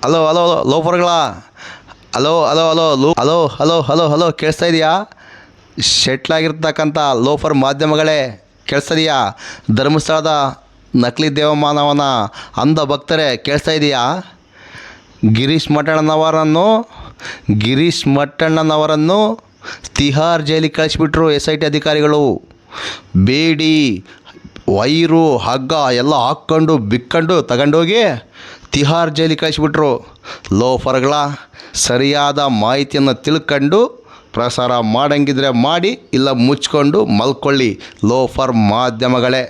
Hello hello ಲೋಫರ್ಗಳ hello hello hello hello hello hello hello ಕೇಳಿಸ್ತಾ ಇದೆಯಾ? ಶೆಟ್ಲಾಗಿರ್ತಕ್ಕಂಥ ಲೋಫರ್ ಮಾಧ್ಯಮಗಳೇ ಕೇಳಿಸ್ತಾ ಧರ್ಮಸ್ಥಳದ ನಕಲಿ ದೇವಮಾನವನ ಅಂಧ ಭಕ್ತರೇ ಕೇಳಿಸ್ತಾ ಇದೆಯಾ? ಗಿರೀಶ್ ಮಟ್ಟಣ್ಣನವರನ್ನು ತಿಹಾರ್ ಜೈಲಿಗೆ ಕಳಿಸಿಬಿಟ್ರು SIT ಅಧಿಕಾರಿಗಳು. ಬೇಡಿ ವೈರು ಹಗ್ಗ ಎಲ್ಲ ಹಾಕ್ಕೊಂಡು ಬಿಕ್ಕೊಂಡು ತಗೊಂಡೋಗಿ ತಿಹಾರ್ ಜೈಲಿಗೆ ಕಳಿಸಿಬಿಟ್ರು. ಲೋಫರ್ಗಳ ಸರಿಯಾದ ಮಾಹಿತಿಯನ್ನು ತಿಳ್ಕೊಂಡು ಪ್ರಸಾರ ಮಾಡಂಗಿದ್ರೆ ಮಾಡಿ, ಇಲ್ಲ ಮುಚ್ಕೊಂಡು ಮಲ್ಕೊಳ್ಳಿ. ಲೋಫರ್ ಮಾಧ್ಯಮಗಳೇ,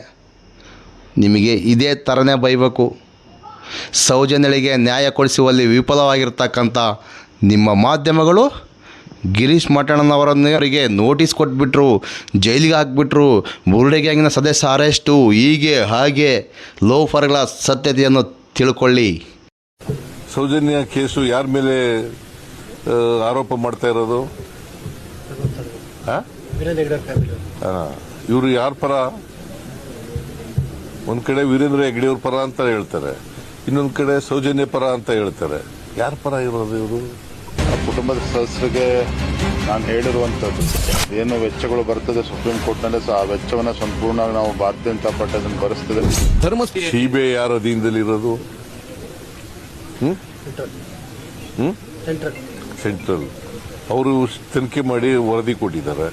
ನಿಮಗೆ ಇದೇ ಥರನೇ ಬೈಬೇಕು. ಸೌಜನ್ಯಳಿಗೆ ನ್ಯಾಯ ಕೊಡಿಸುವಲ್ಲಿ ವಿಫಲವಾಗಿರ್ತಕ್ಕಂಥ ನಿಮ್ಮ ಮಾಧ್ಯಮಗಳು ಗಿರೀಶ್ ಮಟ್ಟಣ್ಣನವರನ್ನವರಿಗೆ ನೋಟಿಸ್ ಕೊಟ್ಬಿಟ್ರು, ಜೈಲಿಗೆ ಹಾಕ್ಬಿಟ್ರು, ಬುರುಡೆ ಗ್ಯಾಂಗಿನ ಸದಸ್ಯ ಅರೆಸ್ಟು, ಹೀಗೆ ಹಾಗೆ. ಲೋಫರ್ಗಳ ಸತ್ಯತೆಯನ್ನು ತಿಳ್ಕೊಳ್ಳಿ. ಸೌಜನ್ಯ ಕೇಸು ಯಾರ ಮೇಲೆ ಆರೋಪ ಮಾಡ್ತಾ ಇರೋದು? ಇವರು ಯಾರ ಪರ? ಒಂದ್ ಕಡೆ ವೀರೇಂದ್ರ ಹೆಗ್ಡೆಯವ್ರ ಪರ ಅಂತ ಹೇಳ್ತಾರೆ, ಇನ್ನೊಂದ್ ಕಡೆ ಸೌಜನ್ಯ ಪರ ಅಂತ ಹೇಳ್ತಾರೆ. ಯಾರ ಪರ ಇರೋದು ಇವರು? ಆ ಕುಟುಂಬದ ಸದಸ್ಯರಿಗೆ ನಾನು ಹೇಳಿರುವಂಥದ್ದು, ಏನು ವೆಚ್ಚಗಳು ಬರ್ತದೆ ಸುಪ್ರೀಂ ಕೋರ್ಟ್ನಲ್ಲಿ, ಆ ವೆಚ್ಚವನ್ನು ಸಂಪೂರ್ಣವಾಗಿ ನಾವು ಭಾರತೀಯ ಜನತಾ ಪಾರ್ಟಿ ಅದನ್ನು ಭರಿಸ್ತದೆ. ಸಿಬಿಐ ಯಾರ ಅಧೀನದಲ್ಲಿ ಇರೋದು? ಸೆಂಟ್ರಲ್. ಅವರು ತನಿಖೆ ಮಾಡಿ ವರದಿ ಕೊಟ್ಟಿದ್ದಾರೆ.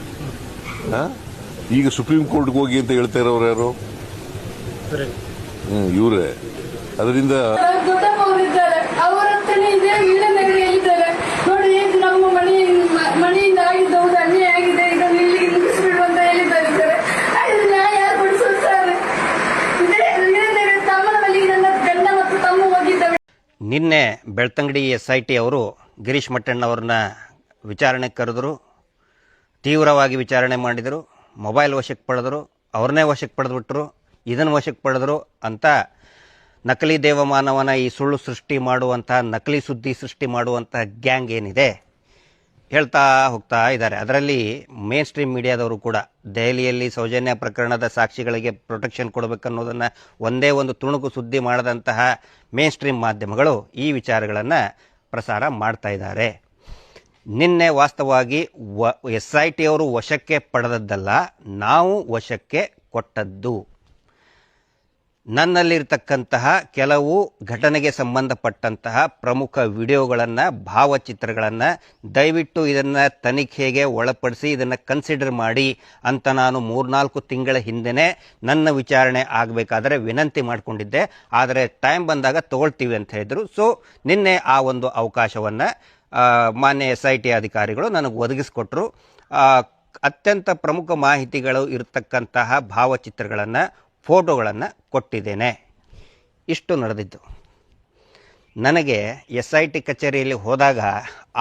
ಈಗ ಸುಪ್ರೀಂ ಕೋರ್ಟ್ಗೆ ಹೋಗಿ ಅಂತ ಹೇಳ್ತಾ ಇರೋರು ಯಾರು? ಇವರೇ. ಅದರಿಂದ ನಿನ್ನೆ ಬೆಳ್ತಂಗಡಿ SIT ಅವರು ಗಿರೀಶ್ ಮಟ್ಟಣ್ಣವ್ರನ್ನ ವಿಚಾರಣೆಗೆ ಕರೆದರು, ತೀವ್ರವಾಗಿ ವಿಚಾರಣೆ ಮಾಡಿದರು, ಮೊಬೈಲ್ ವಶಕ್ಕೆ ಪಡೆದರು, ಅವ್ರನ್ನೇ ವಶಕ್ಕೆ ಪಡೆದುಬಿಟ್ರು, ಇದನ್ನು ವಶಕ್ಕೆ ಪಡೆದರು ಅಂತ ನಕಲಿ ದೇವಮಾನವನ ಈ ಸುಳ್ಳು ಸೃಷ್ಟಿ ಮಾಡುವಂಥ, ನಕಲಿ ಸುದ್ದಿ ಸೃಷ್ಟಿ ಮಾಡುವಂಥ ಗ್ಯಾಂಗ್ ಏನಿದೆ ಹೇಳ್ತಾ ಹೋಗ್ತಾ ಇದ್ದಾರೆ. ಅದರಲ್ಲಿ ಮೇನ್ ಸ್ಟ್ರೀಮ್ ಮೀಡಿಯಾದವರು ಕೂಡ ದೆಹಲಿಯಲ್ಲಿ ಸೌಜನ್ಯ ಪ್ರಕರಣದ ಸಾಕ್ಷಿಗಳಿಗೆ ಪ್ರೊಟೆಕ್ಷನ್ ಕೊಡಬೇಕನ್ನೋದನ್ನು ಒಂದೇ ಒಂದು ತುಣುಕು ಸುದ್ದಿ ಮಾಡದಂತಹ ಮೇನ್ ಸ್ಟ್ರೀಮ್ ಮಾಧ್ಯಮಗಳು ಈ ವಿಚಾರಗಳನ್ನು ಪ್ರಸಾರ ಮಾಡ್ತಾ ಇದ್ದಾರೆ. ನಿನ್ನೆ ವಾಸ್ತವವಾಗಿ SIT ಅವರು ವಶಕ್ಕೆ ಪಡೆದದ್ದಲ್ಲ, ನಾವು ವಶಕ್ಕೆ ಕೊಟ್ಟದ್ದು. ನನ್ನಲ್ಲಿರ್ತಕ್ಕಂತಹ ಕೆಲವು ಘಟನೆಗೆ ಸಂಬಂಧಪಟ್ಟಂತಹ ಪ್ರಮುಖ ವಿಡಿಯೋಗಳನ್ನು, ಭಾವಚಿತ್ರಗಳನ್ನು ದಯವಿಟ್ಟು ಇದನ್ನು ತನಿಖೆಗೆ ಒಳಪಡಿಸಿ ಇದನ್ನು ಕನ್ಸಿಡರ್ ಮಾಡಿ ಅಂತ ನಾನು 3-4 ತಿಂಗಳ ಹಿಂದೆಯೇ ನನ್ನ ವಿಚಾರಣೆ ಆಗಬೇಕಾದ್ರೆ ವಿನಂತಿ ಮಾಡಿಕೊಂಡಿದ್ದೆ. ಆದರೆ ಟೈಮ್ ಬಂದಾಗ ತಗೊಳ್ತೀವಿ ಅಂತ ಹೇಳಿದರು. ಸೊ ನಿನ್ನೆ ಆ ಒಂದು ಅವಕಾಶವನ್ನು ಮಾನ್ಯ SIT ಅಧಿಕಾರಿಗಳು ನನಗೆ ಒದಗಿಸಿಕೊಟ್ರು. ಅತ್ಯಂತ ಪ್ರಮುಖ ಮಾಹಿತಿಗಳು ಇರತಕ್ಕಂತಹ ಭಾವಚಿತ್ರಗಳನ್ನು, ಫೋಟೋಗಳನ್ನು ಕೊಟ್ಟಿದ್ದೇನೆ. ಇಷ್ಟು ನಡೆದಿದ್ದು. ನನಗೆ SIT ಕಚೇರಿಯಲ್ಲಿ ಹೋದಾಗ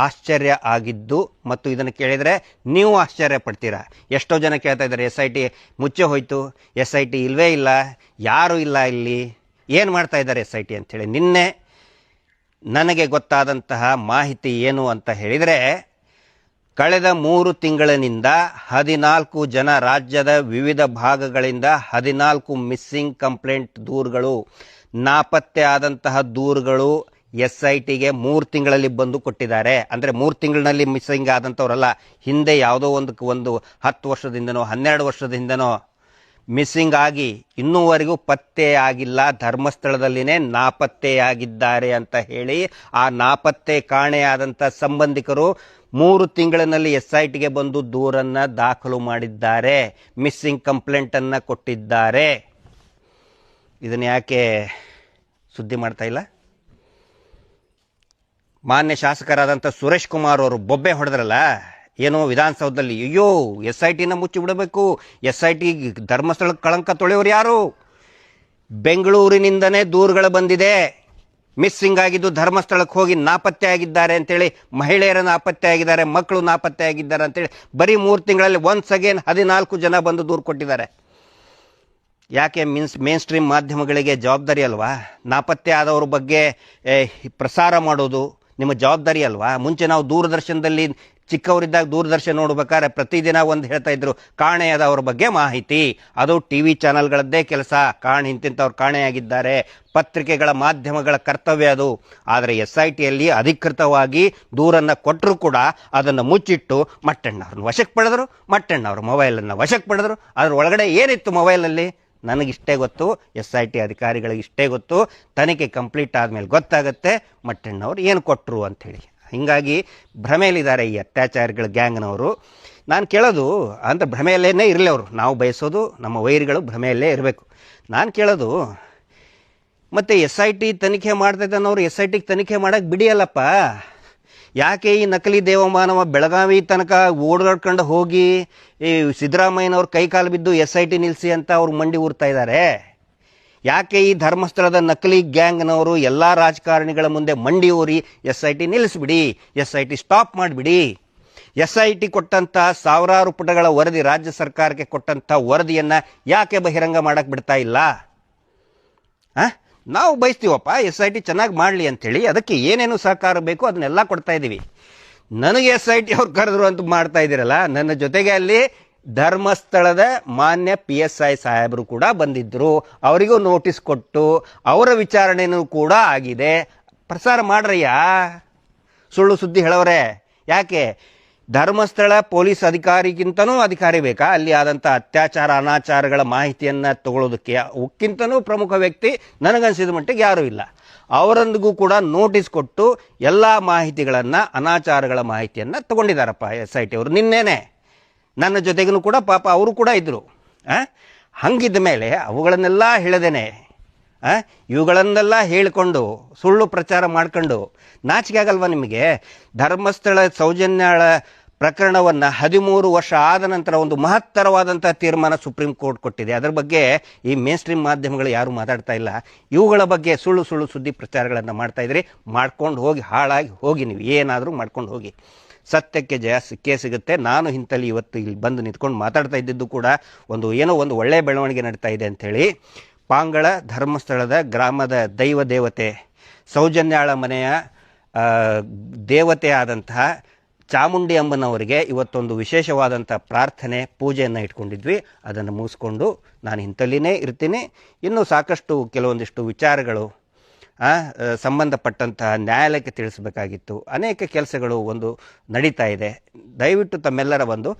ಆಶ್ಚರ್ಯ ಆಗಿದ್ದು, ಮತ್ತು ಇದನ್ನು ಕೇಳಿದರೆ ನೀವು ಆಶ್ಚರ್ಯ ಪಡ್ತೀರಾ. ಎಷ್ಟೋ ಜನ ಕೇಳ್ತಾ ಇದ್ದಾರೆ, SIT ಮುಚ್ಚೆ ಹೋಯಿತು, SIT ಇಲ್ಲವೇ ಇಲ್ಲ, ಯಾರೂ ಇಲ್ಲ ಇಲ್ಲಿ, ಏನು ಮಾಡ್ತಾ ಇದ್ದಾರೆ SIT ಅಂಥೇಳಿ. ನಿನ್ನೆ ನನಗೆ ಗೊತ್ತಾದಂತಹ ಮಾಹಿತಿ ಏನು ಅಂತ ಹೇಳಿದರೆ, ಕಳೆದ 3 ತಿಂಗಳಿನಿಂದ 14 ಜನ, ರಾಜ್ಯದ ವಿವಿಧ ಭಾಗಗಳಿಂದ 14 ಮಿಸ್ಸಿಂಗ್ ಕಂಪ್ಲೇಂಟ್ ದೂರುಗಳು, ನಾಪತ್ತೆ ಆದಂತಹ ದೂರುಗಳು SITಗೆ 3 ತಿಂಗಳಲ್ಲಿ ಬಂದು ಕೊಟ್ಟಿದ್ದಾರೆ. ಅಂದರೆ 3 ತಿಂಗಳಿನಲ್ಲಿ ಮಿಸ್ಸಿಂಗ್ ಆದಂಥವರಲ್ಲ, ಹಿಂದೆ ಯಾವುದೋ ಒಂದು 10 ವರ್ಷದಿಂದನೋ 12 ವರ್ಷದಿಂದನೋ ಮಿಸ್ಸಿಂಗ್ ಆಗಿ ಇನ್ನೂವರೆಗೂ ಪತ್ತೆಯಾಗಿಲ್ಲ, ಧರ್ಮಸ್ಥಳದಲ್ಲಿನೇ ನಾಪತ್ತೆಯಾಗಿದ್ದಾರೆ ಅಂತ ಹೇಳಿ ಆ ನಾಪತ್ತೆ ಕಾಣೆಯಾದಂಥ ಸಂಬಂಧಿಕರು 3 ತಿಂಗಳಿನಲ್ಲಿ SITಗೆ ಬಂದು ದೂರನ್ನು ದಾಖಲು ಮಾಡಿದ್ದಾರೆ, ಮಿಸ್ಸಿಂಗ್ ಕಂಪ್ಲೇಂಟನ್ನು ಕೊಟ್ಟಿದ್ದಾರೆ. ಇದನ್ನು ಯಾಕೆ ಸುದ್ದಿ ಮಾಡ್ತಾ ಇಲ್ಲ? ಮಾನ್ಯ ಶಾಸಕರಾದಂಥ ಸುರೇಶ್ ಕುಮಾರ್ ಅವರು ಬೊಬ್ಬೆ ಹೊಡೆದ್ರಲ್ಲ ಏನೋ ವಿಧಾನಸೌಧದಲ್ಲಿ, ಅಯ್ಯೋ SITನ ಮುಚ್ಚಿ ಬಿಡಬೇಕು, SIT ಧರ್ಮಸ್ಥಳಕ್ಕೆ ಕಳಂಕ ತೊಳೆಯೋರು ಯಾರು? ಬೆಂಗಳೂರಿನಿಂದನೇ ದೂರುಗಳು ಬಂದಿದೆ, ಮಿಸ್ಸಿಂಗ್ ಆಗಿದ್ದು ಧರ್ಮಸ್ಥಳಕ್ಕೆ ಹೋಗಿ ನಾಪತ್ತೆ ಆಗಿದ್ದಾರೆ ಅಂತೇಳಿ, ಮಹಿಳೆಯರ ನಾಪತ್ತೆ ಆಗಿದ್ದಾರೆ, ಮಕ್ಕಳು ನಾಪತ್ತೆ ಆಗಿದ್ದಾರೆ ಅಂತೇಳಿ ಬರೀ 3 ತಿಂಗಳಲ್ಲಿ ಒನ್ಸ್ ಅಗೇನ್ 14 ಜನ ಬಂದು ದೂರು ಕೊಟ್ಟಿದ್ದಾರೆ. ಯಾಕೆ ಮೇನ್ ಸ್ಟ್ರೀಮ್ ಮಾಧ್ಯಮಗಳಿಗೆ ಜವಾಬ್ದಾರಿ ಅಲ್ವಾ? ನಾಪತ್ತೆ ಆದವ್ರ ಬಗ್ಗೆ ಪ್ರಸಾರ ಮಾಡೋದು ನಿಮ್ಮ ಜವಾಬ್ದಾರಿ ಅಲ್ವಾ? ಮುಂಚೆ ನಾವು ದೂರದರ್ಶನದಲ್ಲಿ ಚಿಕ್ಕವರಿದ್ದಾಗ ದೂರದರ್ಶನ ನೋಡ್ಬೇಕಾದ್ರೆ ಪ್ರತಿದಿನ ಒಂದು ಹೇಳ್ತಾ ಇದ್ರು ಕಾಣೆಯಾದವ್ರ ಬಗ್ಗೆ ಮಾಹಿತಿ. ಅದು ಟಿವಿ ಚಾನೆಲ್ಗಳದ್ದೇ ಕೆಲಸ. ಇಂತಿಂಥವ್ರು ಕಾಣೆಯಾಗಿದ್ದಾರೆ, ಪತ್ರಿಕೆಗಳ ಮಾಧ್ಯಮಗಳ ಕರ್ತವ್ಯ ಅದು. ಆದರೆ SITಯಲ್ಲಿ ಅಧಿಕೃತವಾಗಿ ದೂರನ್ನು ಕೊಟ್ಟರು ಕೂಡ ಅದನ್ನು ಮುಚ್ಚಿಟ್ಟು ಮಟ್ಟಣ್ಣವ್ರನ್ನ ವಶಕ್ಕೆ ಪಡೆದರು, ಮಟ್ಟಣ್ಣವ್ರ ಮೊಬೈಲನ್ನು ವಶಕ್ಕೆ ಪಡೆದರು. ಅದ್ರ ಒಳಗಡೆ ಏನಿತ್ತು ಮೊಬೈಲಲ್ಲಿ ನನಗಿಷ್ಟೇ ಗೊತ್ತು, SIT ಅಧಿಕಾರಿಗಳಿಗೆ ಇಷ್ಟೇ ಗೊತ್ತು. ತನಿಖೆ ಕಂಪ್ಲೀಟ್ ಆದಮೇಲೆ ಗೊತ್ತಾಗುತ್ತೆ ಮಟ್ಟಣ್ಣವ್ರು ಏನು ಕೊಟ್ಟರು ಅಂಥೇಳಿ. ಹೀಗಾಗಿ ಭ್ರಮೆಯಲ್ಲಿದ್ದಾರೆ ಈ ಅತ್ಯಾಚಾರಿಗಳ ಗ್ಯಾಂಗ್ನವರು. ನಾನು ಕೇಳೋದು ಅಂತ ಭ್ರಮೆಯಲ್ಲೇ ಇರಲಿ ಅವರು, ನಾವು ಬಯಸೋದು ನಮ್ಮ ವೈರಿಗಳು ಭ್ರಮೆಯಲ್ಲೇ ಇರಬೇಕು. ನಾನು ಕೇಳೋದು ಮತ್ತು SIT ತನಿಖೆ ಮಾಡ್ತೈತನ್ನೋರು SITಗೆ ತನಿಖೆ ಮಾಡೋಕ್ಕೆ ಬಿಡಿಯಲ್ಲಪ್ಪ. ಯಾಕೆ ಈ ನಕಲಿ ದೇವಮಾನವ ಬೆಳಗಾವಿ ತನಕ ಓಡಾಡ್ಕೊಂಡು ಹೋಗಿ ಈ ಸಿದ್ದರಾಮಯ್ಯನವ್ರ ಕೈಕಾಲು ಬಿದ್ದು SIT ನಿಲ್ಲಿಸಿ ಅಂತ ಅವ್ರು ಮಂಡಿ ಊರ್ತಾ ಇದ್ದಾರೆ? ಯಾಕೆ ಈ ಧರ್ಮಸ್ಥಳದ ನಕಲಿ ಗ್ಯಾಂಗ್ನವರು ಎಲ್ಲ ರಾಜಕಾರಣಿಗಳ ಮುಂದೆ ಮಂಡಿ ಊರಿ SIT ನಿಲ್ಲಿಸ್ಬಿಡಿ, SIT ಸ್ಟಾಪ್ ಮಾಡಿಬಿಡಿ, SIT ಕೊಟ್ಟಂಥ ಸಾವಿರಾರು ಪುಟಗಳ ವರದಿ, ರಾಜ್ಯ ಸರ್ಕಾರಕ್ಕೆ ಕೊಟ್ಟಂಥ ವರದಿಯನ್ನು ಯಾಕೆ ಬಹಿರಂಗ ಮಾಡಕ್ಕೆ ಬಿಡ್ತಾ ಇಲ್ಲ? ನಾವು ಬಯಸ್ತೀವಪ್ಪ SIT ಚೆನ್ನಾಗಿ ಮಾಡಲಿ ಅಂಥೇಳಿ. ಅದಕ್ಕೆ ಏನೇನು ಸಹಕಾರ ಬೇಕು ಅದನ್ನೆಲ್ಲ ಕೊಡ್ತಾ ಇದ್ದೀವಿ. ನನಗೆ SIT ಅವ್ರು ಕರೆದ್ರು ಅಂತ ಮಾಡ್ತಾ ಇದ್ದೀರಲ್ಲ, ನನ್ನ ಜೊತೆಗೆ ಅಲ್ಲಿ ಧರ್ಮಸ್ಥಳದ ಮಾನ್ಯ PSI ಸಾಹೇಬರು ಕೂಡ ಬಂದಿದ್ದರು. ಅವರಿಗೂ ನೋಟಿಸ್ ಕೊಟ್ಟು ಅವರ ವಿಚಾರಣೆಯೂ ಕೂಡ ಆಗಿದೆ. ಪ್ರಸಾರ ಮಾಡ್ರಯ್ಯ, ಸುಳ್ಳು ಸುದ್ದಿ ಹೇಳೋರೆ. ಯಾಕೆ ಧರ್ಮಸ್ಥಳ ಪೊಲೀಸ್ ಅಧಿಕಾರಿಗಿಂತನೂ ಅಧಿಕಾರಿ ಬೇಕಾ ಅಲ್ಲಿ ಆದಂಥ ಅತ್ಯಾಚಾರ ಅನಾಚಾರಗಳ ಮಾಹಿತಿಯನ್ನು ತಗೊಳ್ಳೋದಕ್ಕೆ? ಅವಕ್ಕಿಂತನೂ ಪ್ರಮುಖ ವ್ಯಕ್ತಿ ನನಗನ್ಸಿದ ಮಟ್ಟಿಗೆ ಯಾರೂ ಇಲ್ಲ. ಅವರೊಂದಿಗೂ ಕೂಡ ನೋಟಿಸ್ ಕೊಟ್ಟು ಎಲ್ಲ ಮಾಹಿತಿಗಳನ್ನು, ಅನಾಚಾರಗಳ ಮಾಹಿತಿಯನ್ನು ತಗೊಂಡಿದ್ದಾರಪ್ಪ SIT ಅವರು. ನಿನ್ನೆನೆ ನನ್ನ ಜೊತೆಗೂ ಕೂಡ ಪಾಪ ಅವರು ಕೂಡ ಇದ್ದರು. ಹಂಗಿದ್ದ ಮೇಲೆ ಅವುಗಳನ್ನೆಲ್ಲ ಹೇಳದೇನೆ ಇವುಗಳನ್ನೆಲ್ಲ ಹೇಳಿಕೊಂಡು ಸುಳ್ಳು ಪ್ರಚಾರ ಮಾಡ್ಕೊಂಡು ನಾಚಿಕೆ ಆಗಲ್ವಾ ನಿಮಗೆ? ಧರ್ಮಸ್ಥಳ ಸೌಜನ್ಯಾಳ ಪ್ರಕರಣವನ್ನು 13 ವರ್ಷ ಆದ ನಂತರ ಒಂದು ಮಹತ್ತರವಾದಂಥ ತೀರ್ಮಾನ ಸುಪ್ರೀಂ ಕೋರ್ಟ್ ಕೊಟ್ಟಿದೆ. ಅದರ ಬಗ್ಗೆ ಈ ಮೇನ್ ಸ್ಟ್ರೀಮ್ ಮಾಧ್ಯಮಗಳು ಯಾರೂ ಮಾತಾಡ್ತಾ ಇಲ್ಲ. ಇವುಗಳ ಬಗ್ಗೆ ಸುಳ್ಳು ಸುಳ್ಳು ಸುದ್ದಿ ಪ್ರಚಾರಗಳನ್ನು ಮಾಡ್ತಾ ಇದ್ರಿ. ಮಾಡ್ಕೊಂಡು ಹೋಗಿ, ಹಾಳಾಗಿ ಹೋಗಿ, ನೀವು ಏನಾದರೂ ಮಾಡ್ಕೊಂಡು ಹೋಗಿ. ಸತ್ಯಕ್ಕೆ ಜಯ ಸಿಕ್ಕೇ ಸಿಗುತ್ತೆ. ನಾನು ಇಂತಲ್ಲಿ ಇವತ್ತು ಇಲ್ಲಿ ಬಂದು ನಿಂತ್ಕೊಂಡು ಮಾತಾಡ್ತಾ ಇದ್ದಿದ್ದು ಕೂಡ ಏನೋ ಒಂದು ಒಳ್ಳೆಯ ಬೆಳವಣಿಗೆ ನಡೀತಾ ಇದೆ ಅಂಥೇಳಿ. ಪಾಂಗಳ ಧರ್ಮಸ್ಥಳದ ಗ್ರಾಮದ ದೈವ ದೇವತೆ ಸೌಜನ್ಯಾಳ ಮನೆಯ ದೇವತೆ ಆದಂತಹ ಚಾಮುಂಡಿ ಅಮ್ಮನವರಿಗೆ ಇವತ್ತೊಂದು ವಿಶೇಷವಾದಂಥ ಪ್ರಾರ್ಥನೆ, ಪೂಜೆಯನ್ನು ಇಟ್ಕೊಂಡಿದ್ವಿ. ಅದನ್ನು ಮುಗಿಸ್ಕೊಂಡು ನಾನು ಇಂತಲ್ಲಿನೇ ಇರ್ತೀನಿ. ಇನ್ನೂ ಸಾಕಷ್ಟು ಕೆಲವೊಂದಿಷ್ಟು ವಿಚಾರಗಳು ಸಂಬಂಧಪಟ್ಟಂತಹ ನ್ಯಾಯಾಲಯಕ್ಕೆ ತಿಳಿಸಬೇಕಾಗಿತ್ತು. ಅನೇಕ ಕೆಲಸಗಳು ನಡೀತಾ ಇದೆ. ದಯವಿಟ್ಟು ತಮ್ಮೆಲ್ಲರ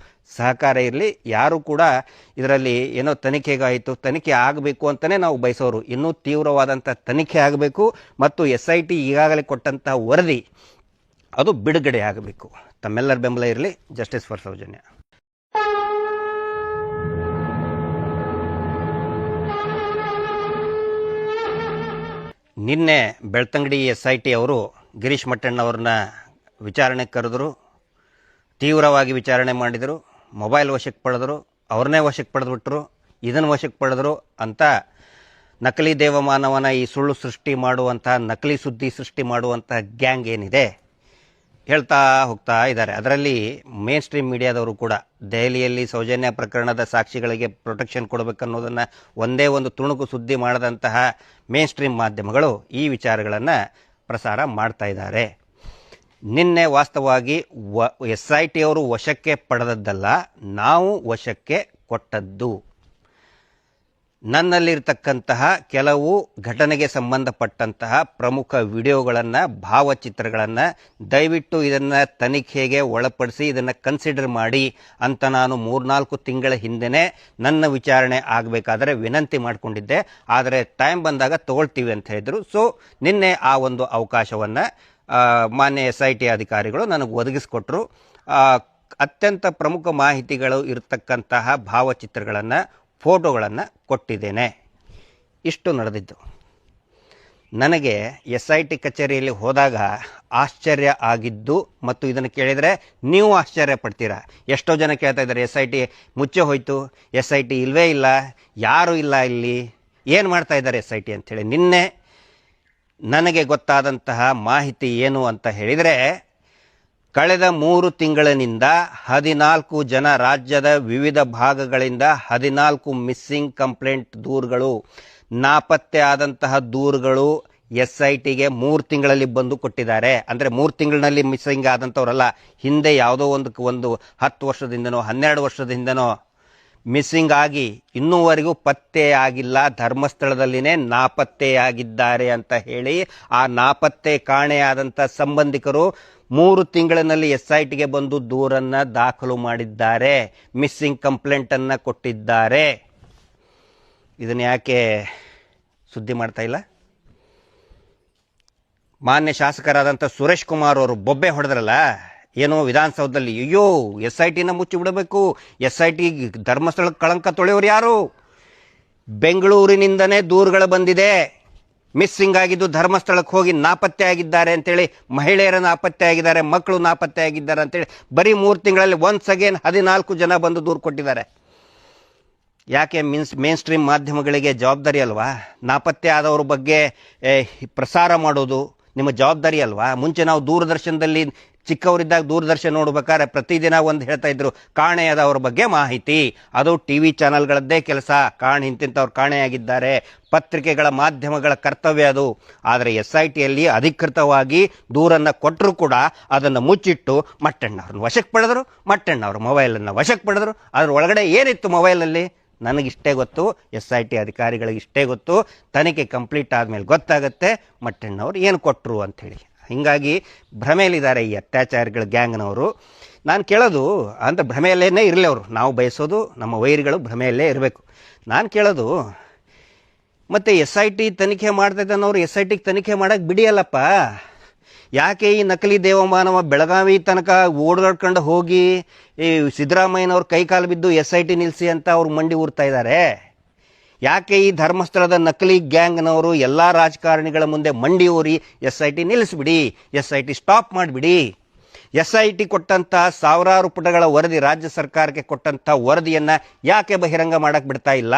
ಸಹಕಾರ ಇರಲಿ. ಯಾರು ಕೂಡ ಇದರಲ್ಲಿ ಏನೋ ತನಿಖೆಗಾಯಿತು, ತನಿಖೆ ಆಗಬೇಕು ಅಂತಲೇ ನಾವು ಬಯಸೋರು. ಇನ್ನೂ ತೀವ್ರವಾದಂಥ ತನಿಖೆ ಆಗಬೇಕು ಮತ್ತು SIT ಈಗಾಗಲೇ ಕೊಟ್ಟಂಥ ವರದಿ ಅದು ಬಿಡುಗಡೆ ಆಗಬೇಕು. ತಮ್ಮೆಲ್ಲರ ಬೆಂಬಲ ಇರಲಿ. Justice for Soujanya. ನಿನ್ನೆ ಬೆಳ್ತಂಗಡಿ SIT ಅವರು ಗಿರೀಶ್ ಮಟ್ಟಣ್ಣವ್ರನ್ನ ವಿಚಾರಣೆಗೆ ಕರೆದರು. ತೀವ್ರವಾಗಿ ವಿಚಾರಣೆ ಮಾಡಿದರು. ಮೊಬೈಲ್ ವಶಕ್ಕೆ ಪಡೆದರು. ಅವ್ರನ್ನೇ ವಶಕ್ಕೆ ಪಡೆದುಬಿಟ್ರು. ಇದನ್ನು ವಶಕ್ಕೆ ಪಡೆದರು ಅಂತ ನಕಲಿ ದೇವಮಾನವನ ಈ ಸುಳ್ಳು ಸೃಷ್ಟಿ ಮಾಡುವಂಥ, ನಕಲಿ ಸುದ್ದಿ ಸೃಷ್ಟಿ ಮಾಡುವಂಥ ಗ್ಯಾಂಗ್ ಏನಿದೆ ಹೇಳ್ತಾ ಹೋಗ್ತಾ ಇದ್ದಾರೆ. ಅದರಲ್ಲಿ ಮೇನ್ ಸ್ಟ್ರೀಮ್ ಮೀಡಿಯಾದವರು ಕೂಡ ದೆಹಲಿಯಲ್ಲಿ ಸೌಜನ್ಯ ಪ್ರಕರಣದ ಸಾಕ್ಷಿಗಳಿಗೆ ಪ್ರೊಟೆಕ್ಷನ್ ಕೊಡಬೇಕನ್ನೋದನ್ನು ಒಂದೇ ಒಂದು ತುಣುಕು ಸುದ್ದಿ ಮಾಡದಂತಹ ಮೇನ್ ಸ್ಟ್ರೀಮ್ ಮಾಧ್ಯಮಗಳು ಈ ವಿಚಾರಗಳನ್ನು ಪ್ರಸಾರ ಮಾಡ್ತಾ ಇದ್ದಾರೆ. ನಿನ್ನೆ ವಾಸ್ತವವಾಗಿ SIT ಅವರು ವಶಕ್ಕೆ ಪಡೆದದ್ದಲ್ಲ, ನಾವು ವಶಕ್ಕೆ ಕೊಟ್ಟದ್ದು. ನನ್ನಲ್ಲಿರ್ತಕ್ಕಂತಹ ಕೆಲವು ಘಟನೆಗೆ ಸಂಬಂಧಪಟ್ಟಂತಹ ಪ್ರಮುಖ ವಿಡಿಯೋಗಳನ್ನು, ಭಾವಚಿತ್ರಗಳನ್ನು ದಯವಿಟ್ಟು ಇದನ್ನು ತನಿಖೆಗೆ ಒಳಪಡಿಸಿ ಇದನ್ನು ಕನ್ಸಿಡರ್ ಮಾಡಿ ಅಂತ ನಾನು 3-4 ತಿಂಗಳ ಹಿಂದೆಯೇ ನನ್ನ ವಿಚಾರಣೆ ಆಗಬೇಕಾದ್ರೆ ವಿನಂತಿ ಮಾಡಿಕೊಂಡಿದ್ದೆ. ಆದರೆ ಟೈಮ್ ಬಂದಾಗ ತಗೊಳ್ತೀವಿ ಅಂತ ಹೇಳಿದರು. ಸೊ ನಿನ್ನೆ ಆ ಒಂದು ಅವಕಾಶವನ್ನು ಮಾನ್ಯ SIT ಅಧಿಕಾರಿಗಳು ನನಗೆ ಒದಗಿಸಿಕೊಟ್ರು. ಅತ್ಯಂತ ಪ್ರಮುಖ ಮಾಹಿತಿಗಳು ಇರತಕ್ಕಂತಹ ಭಾವಚಿತ್ರಗಳನ್ನು, ಫೋಟೋಗಳನ್ನು ಕೊಟ್ಟಿದ್ದೇನೆ. ಇಷ್ಟು ನಡೆದಿದ್ದು. ನನಗೆ SIT ಕಚೇರಿಯಲ್ಲಿ ಹೋದಾಗ ಆಶ್ಚರ್ಯ ಆಗಿದ್ದು, ಮತ್ತು ಇದನ್ನು ಕೇಳಿದರೆ ನೀವು ಆಶ್ಚರ್ಯ ಪಡ್ತೀರಾ. ಎಷ್ಟೋ ಜನ ಕೇಳ್ತಾ ಇದ್ದಾರೆ, SIT ಮುಚ್ಚೆ ಹೋಯಿತು, SIT ಇಲ್ಲವೇ ಇಲ್ಲ, ಯಾರೂ ಇಲ್ಲ ಇಲ್ಲಿ, ಏನು ಮಾಡ್ತಾ ಇದ್ದಾರೆ SIT ಅಂಥೇಳಿ. ನಿನ್ನೆ ನನಗೆ ಗೊತ್ತಾದಂತಹ ಮಾಹಿತಿ ಏನು ಅಂತ ಹೇಳಿದರೆ, ಕಳೆದ 3 ತಿಂಗಳಿನಿಂದ 14 ಜನ ರಾಜ್ಯದ ವಿವಿಧ ಭಾಗಗಳಿಂದ 14 ಮಿಸ್ಸಿಂಗ್ ಕಂಪ್ಲೇಂಟ್ ದೂರುಗಳು, ನಾಪತ್ತೆ ಆದಂತಹ ದೂರುಗಳು SITಗೆ 3 ತಿಂಗಳಲ್ಲಿ ಬಂದು ಕೊಟ್ಟಿದ್ದಾರೆ. ಅಂದರೆ 3 ತಿಂಗಳಿನಲ್ಲಿ ಮಿಸ್ಸಿಂಗ್ ಆದಂಥವರಲ್ಲ, ಹಿಂದೆ ಯಾವುದೋ ಒಂದು 10 ವರ್ಷದಿಂದನೋ 12 ವರ್ಷದ ಹಿಂದನೋ ಮಿಸ್ಸಿಂಗ್ ಆಗಿ ಇನ್ನೂವರೆಗೂ ಪತ್ತೆಯಾಗಿಲ್ಲ, ಧರ್ಮಸ್ಥಳದಲ್ಲಿನೇ ನಾಪತ್ತೆಯಾಗಿದ್ದಾರೆ ಅಂತ ಹೇಳಿ ಆ ನಾಪತ್ತೆ ಕಾಣೆಯಾದಂಥ ಸಂಬಂಧಿಕರು 3 ತಿಂಗಳಿನಲ್ಲಿ SITಗೆ ಬಂದು ದೂರನ್ನು ದಾಖಲು ಮಾಡಿದ್ದಾರೆ, ಮಿಸ್ಸಿಂಗ್ ಕಂಪ್ಲೇಂಟನ್ನು ಕೊಟ್ಟಿದ್ದಾರೆ. ಇದನ್ನು ಯಾಕೆ ಸುದ್ದಿ ಮಾಡ್ತಾ ಇಲ್ಲ? ಮಾನ್ಯ ಶಾಸಕರಾದಂಥ ಸುರೇಶ್ ಕುಮಾರ್ ಅವರು ಬೊಬ್ಬೆ ಹೊಡೆದ್ರಲ್ಲ ಏನೋ ವಿಧಾನಸೌಧದಲ್ಲಿ, ಅಯ್ಯೋ SITನ ಮುಚ್ಚಿ ಬಿಡಬೇಕು, SIT ಧರ್ಮಸ್ಥಳಕ್ಕೆ ಕಳಂಕ ತೊಳೆಯೋರು ಯಾರು? ಬೆಂಗಳೂರಿನಿಂದನೇ ದೂರುಗಳು ಬಂದಿದೆ, ಮಿಸ್ಸಿಂಗ್ ಆಗಿದ್ದು ಧರ್ಮಸ್ಥಳಕ್ಕೆ ಹೋಗಿ ನಾಪತ್ತೆ ಆಗಿದ್ದಾರೆ ಅಂತೇಳಿ, ಮಹಿಳೆಯರ ನಾಪತ್ತೆ ಆಗಿದ್ದಾರೆ, ಮಕ್ಕಳು ನಾಪತ್ತೆ ಆಗಿದ್ದಾರೆ ಅಂತೇಳಿ ಬರೀ 3 ತಿಂಗಳಲ್ಲಿ ಒನ್ಸ್ ಅಗೇನ್ 14 ಜನ ಬಂದು ದೂರು ಕೊಟ್ಟಿದ್ದಾರೆ. ಯಾಕೆ ಮೇನ್ ಸ್ಟ್ರೀಮ್ ಮಾಧ್ಯಮಗಳಿಗೆ ಜವಾಬ್ದಾರಿ ಅಲ್ವಾ? ನಾಪತ್ತೆ ಆದವ್ರ ಬಗ್ಗೆ ಪ್ರಸಾರ ಮಾಡೋದು ನಿಮ್ಮ ಜವಾಬ್ದಾರಿ ಅಲ್ವಾ? ಮುಂಚೆ ನಾವು ದೂರದರ್ಶನದಲ್ಲಿ ಚಿಕ್ಕವರಿದ್ದಾಗ ದೂರದರ್ಶನ ನೋಡ್ಬೇಕಾದ್ರೆ ಪ್ರತಿದಿನ ಒಂದು ಹೇಳ್ತಾ ಇದ್ರು, ಕಾಣೆಯಾದವ್ರ ಬಗ್ಗೆ ಮಾಹಿತಿ. ಅದು TV ಚಾನಲ್ಗಳದ್ದೇ ಕೆಲಸ, ಇಂತಿಂಥವ್ರು ಕಾಣೆಯಾಗಿದ್ದಾರೆ, ಪತ್ರಿಕೆಗಳ ಮಾಧ್ಯಮಗಳ ಕರ್ತವ್ಯ ಅದು. ಆದರೆ SITಯಲ್ಲಿ ಅಧಿಕೃತವಾಗಿ ದೂರನ್ನು ಕೊಟ್ಟರು ಕೂಡ ಅದನ್ನು ಮುಚ್ಚಿಟ್ಟು ಮಟ್ಟಣ್ಣವ್ರನ್ನ ವಶಕ್ಕೆ ಪಡೆದರು, ಮಟ್ಟಣ್ಣವ್ರ ಮೊಬೈಲನ್ನು ವಶಕ್ಕೆ ಪಡೆದರು. ಅದ್ರ ಒಳಗಡೆ ಏನಿತ್ತು ಮೊಬೈಲಲ್ಲಿ ನನಗಿಷ್ಟೇ ಗೊತ್ತು, SIT ಅಧಿಕಾರಿಗಳಿಗೆ ಇಷ್ಟೇ ಗೊತ್ತು. ತನಿಖೆ ಕಂಪ್ಲೀಟ್ ಆದಮೇಲೆ ಗೊತ್ತಾಗುತ್ತೆ ಮಟ್ಟಣ್ಣವ್ರು ಏನು ಕೊಟ್ಟರು ಅಂಥೇಳಿ. ಹೀಗಾಗಿ ಭ್ರಮೆಯಲ್ಲಿದ್ದಾರೆ ಈ ಅತ್ಯಾಚಾರಿಗಳ ಗ್ಯಾಂಗ್ನವರು. ನಾನು ಕೇಳೋದು ಅಂದರೆ ಭ್ರಮೆಯಲ್ಲೇ ಇರಲಿ ಅವರು, ನಾವು ಬಯಸೋದು ನಮ್ಮ ವೈರಿಗಳು ಭ್ರಮೆಯಲ್ಲೇ ಇರಬೇಕು. ನಾನು ಕೇಳೋದು, ಮತ್ತು SIT ತನಿಖೆ ಮಾಡ್ತೈತೆ ಅನ್ನೋರು SITಗೆ ತನಿಖೆ ಮಾಡೋಕ್ಕೆ ಬಿಡಿಯಲ್ಲಪ್ಪ. ಯಾಕೆ ಈ ನಕಲಿ ದೇವಮಾನವ ಬೆಳಗಾವಿ ತನಕ ಓಡಾಡ್ಕೊಂಡು ಹೋಗಿ ಈ ಸಿದ್ದರಾಮಯ್ಯನವ್ರ ಕೈಕಾಲು ಬಿದ್ದು SIT ನಿಲ್ಲಿಸಿ ಅಂತ ಅವ್ರು ಮಂಡಿ ಊರ್ತಾ ಇದ್ದಾರೆ? ಯಾಕೆ ಈ ಧರ್ಮಸ್ಥಳದ ನಕಲಿ ಗ್ಯಾಂಗ್ನವರು ಎಲ್ಲ ರಾಜಕಾರಣಿಗಳ ಮುಂದೆ ಮಂಡಿ ಊರಿ SIT ನಿಲ್ಲಿಸ್ಬಿಡಿ, SIT ಸ್ಟಾಪ್ ಮಾಡಿಬಿಡಿ, SIT ಕೊಟ್ಟಂಥ ಸಾವಿರಾರು ಪುಟಗಳ ವರದಿ, ರಾಜ್ಯ ಸರ್ಕಾರಕ್ಕೆ ಕೊಟ್ಟಂಥ ವರದಿಯನ್ನು ಯಾಕೆ ಬಹಿರಂಗ ಮಾಡಕ್ಕೆ ಬಿಡ್ತಾ ಇಲ್ಲ?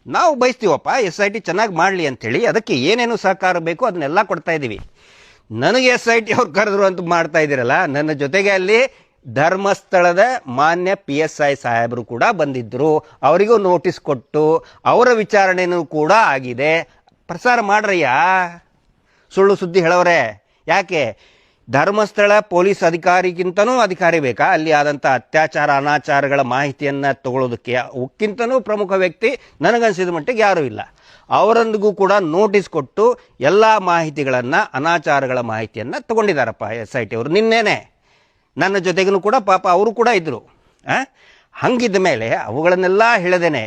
ನಾವು ಬಯಸ್ತೀವಪ್ಪ SIT ಚೆನ್ನಾಗಿ ಮಾಡಲಿ ಅಂಥೇಳಿ, ಅದಕ್ಕೆ ಏನೇನು ಸಹಕಾರ ಬೇಕು ಅದನ್ನೆಲ್ಲ ಕೊಡ್ತಾ ಇದ್ದೀವಿ. ನನಗೆ SIT ಅವ್ರು ಕರೆದ್ರು ಅಂತ ಮಾಡ್ತಾ ಇದ್ದೀರಲ್ಲ, ನನ್ನ ಜೊತೆಗೆ ಅಲ್ಲಿ ಧರ್ಮಸ್ಥಳದ ಮಾನ್ಯ PSI ಸಾಹೇಬರು ಕೂಡ ಬಂದಿದ್ದರು, ಅವರಿಗೂ ನೋಟಿಸ್ ಕೊಟ್ಟು ಅವರ ವಿಚಾರಣೆಯೂ ಕೂಡ ಆಗಿದೆ. ಪ್ರಸಾರ ಮಾಡ್ರಯ್ಯ, ಸುಳ್ಳು ಸುದ್ದಿ ಹೇಳೋರೆ. ಯಾಕೆ ಧರ್ಮಸ್ಥಳ ಪೊಲೀಸ್ ಅಧಿಕಾರಿಗಿಂತನೂ ಅಧಿಕಾರಿ ಬೇಕಾ ಅಲ್ಲಿ ಆದಂಥ ಅತ್ಯಾಚಾರ ಅನಾಚಾರಗಳ ಮಾಹಿತಿಯನ್ನು ತಗೊಳ್ಳೋದಕ್ಕೆ? ಅವಕ್ಕಿಂತನೂ ಪ್ರಮುಖ ವ್ಯಕ್ತಿ ನನಗನ್ಸಿದ ಮಟ್ಟಿಗೆ ಯಾರೂ ಇಲ್ಲ. ಅವರೊಂದಿಗೂ ಕೂಡ ನೋಟಿಸ್ ಕೊಟ್ಟು ಎಲ್ಲ ಮಾಹಿತಿಗಳನ್ನು, ಅನಾಚಾರಗಳ ಮಾಹಿತಿಯನ್ನು ತಗೊಂಡಿದ್ದಾರಪ್ಪ SIT ಅವರು. ನಿನ್ನೆನೆ ನನ್ನ ಜೊತೆಗೂ ಕೂಡ ಪಾಪ ಅವರು ಕೂಡ ಇದ್ದರು. ಹಂಗಿದ್ದ ಮೇಲೆ ಅವುಗಳನ್ನೆಲ್ಲ ಹೇಳದೇನೆ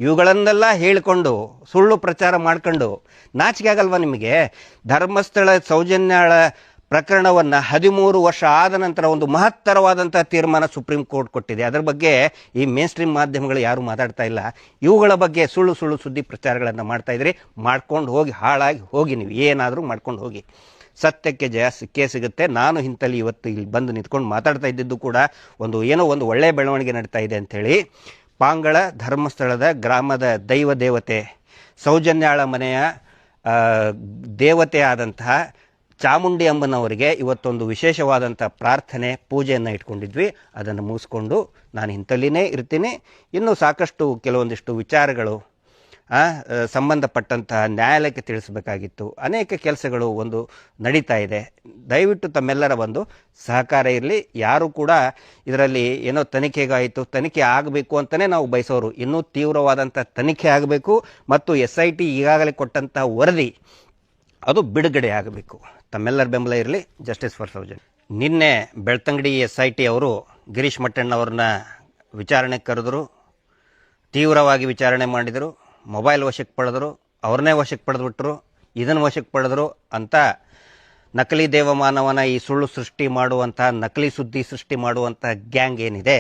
ಇವುಗಳನ್ನೆಲ್ಲ ಹೇಳಿಕೊಂಡು ಸುಳ್ಳು ಪ್ರಚಾರ ಮಾಡ್ಕೊಂಡು ನಾಚಿಕೆ ಆಗಲ್ವಾ ನಿಮಗೆ? ಧರ್ಮಸ್ಥಳ ಸೌಜನ್ಯಾಳ ಪ್ರಕರಣವನ್ನು 13 ವರ್ಷ ಆದ ನಂತರ ಒಂದು ಮಹತ್ತರವಾದಂಥ ತೀರ್ಮಾನ ಸುಪ್ರೀಂ ಕೋರ್ಟ್ ಕೊಟ್ಟಿದೆ. ಅದರ ಬಗ್ಗೆ ಈ ಮೇನ್ ಸ್ಟ್ರೀಮ್ ಮಾಧ್ಯಮಗಳು ಯಾರೂ ಮಾತಾಡ್ತಾ ಇಲ್ಲ. ಇವುಗಳ ಬಗ್ಗೆ ಸುಳ್ಳು ಸುಳ್ಳು ಸುದ್ದಿ ಪ್ರಚಾರಗಳನ್ನು ಮಾಡ್ತಾಯಿದ್ರಿ. ಮಾಡ್ಕೊಂಡು ಹೋಗಿ, ಹಾಳಾಗಿ ಹೋಗಿ, ನೀವು ಏನಾದರೂ ಮಾಡ್ಕೊಂಡು ಹೋಗಿ. ಸತ್ಯಕ್ಕೆ ಜಯ ಸಿಕ್ಕೇ ಸಿಗುತ್ತೆ. ನಾನು ಇಂತಲ್ಲಿ ಇವತ್ತು ಇಲ್ಲಿ ಬಂದು ನಿಂತ್ಕೊಂಡು ಮಾತಾಡ್ತಾ ಇದ್ದಿದ್ದು ಕೂಡ ಏನೋ ಒಂದು ಒಳ್ಳೆಯ ಬೆಳವಣಿಗೆ ನಡೀತಾ ಇದೆ ಅಂಥೇಳಿ. ಪಾಂಗಳ ಧರ್ಮಸ್ಥಳದ ಗ್ರಾಮದ ದೈವ ದೇವತೆ ಸೌಜನ್ಯಾಳ ಮನೆಯ ದೇವತೆ ಆದಂತಹ ಚಾಮುಂಡಿ ಅಮ್ಮನವರಿಗೆ ಇವತ್ತೊಂದು ವಿಶೇಷವಾದಂಥ ಪ್ರಾರ್ಥನೆ, ಪೂಜೆಯನ್ನು ಇಟ್ಕೊಂಡಿದ್ವಿ. ಅದನ್ನು ಮುಗಿಸ್ಕೊಂಡು ನಾನು ಇಂಥಲ್ಲಿನೇ ಇರ್ತೀನಿ. ಇನ್ನೂ ಸಾಕಷ್ಟು ಕೆಲವೊಂದಿಷ್ಟು ವಿಚಾರಗಳು ಸಂಬಂಧಪಟ್ಟಂತಹ ನ್ಯಾಯಾಲಯಕ್ಕೆ ತಿಳಿಸಬೇಕಾಗಿತ್ತು. ಅನೇಕ ಕೆಲಸಗಳು ನಡೀತಾ ಇದೆ. ದಯವಿಟ್ಟು ತಮ್ಮೆಲ್ಲರ ಸಹಕಾರ ಇರಲಿ. ಯಾರು ಕೂಡ ಇದರಲ್ಲಿ ಏನೋ ತನಿಖೆಗಾಯಿತು, ತನಿಖೆ ಆಗಬೇಕು ಅಂತಲೇ ನಾವು ಬಯಸೋರು. ಇನ್ನೂ ತೀವ್ರವಾದಂಥ ತನಿಖೆ ಆಗಬೇಕು ಮತ್ತು SIT ಈಗಾಗಲೇ ಕೊಟ್ಟಂಥ ವರದಿ ಅದು ಬಿಡುಗಡೆ ಆಗಬೇಕು. ತಮ್ಮೆಲ್ಲರ ಬೆಂಬಲ ಇರಲಿ. Justice for Soujanya. ನಿನ್ನೆ ಬೆಳ್ತಂಗಡಿ SIT ಅವರು ಗಿರೀಶ್ ಮಟ್ಟಣ್ಣವ್ರನ್ನ ವಿಚಾರಣೆಗೆ ಕರೆದರು, ತೀವ್ರವಾಗಿ ವಿಚಾರಣೆ ಮಾಡಿದರು, ಮೊಬೈಲ್ ವಶಕ್ಕೆ ಪಡೆದರು, ಅವ್ರನ್ನೇ ವಶಕ್ಕೆ ಪಡೆದುಬಿಟ್ರು, ಇದನ್ನು ವಶಕ್ಕೆ ಪಡೆದರು ಅಂತ ನಕಲಿ ದೇವಮಾನವನ ಈ ಸುಳ್ಳು ಸೃಷ್ಟಿ ಮಾಡುವಂಥ, ನಕಲಿ ಸುದ್ದಿ ಸೃಷ್ಟಿ ಮಾಡುವಂಥ ಗ್ಯಾಂಗ್ ಏನಿದೆ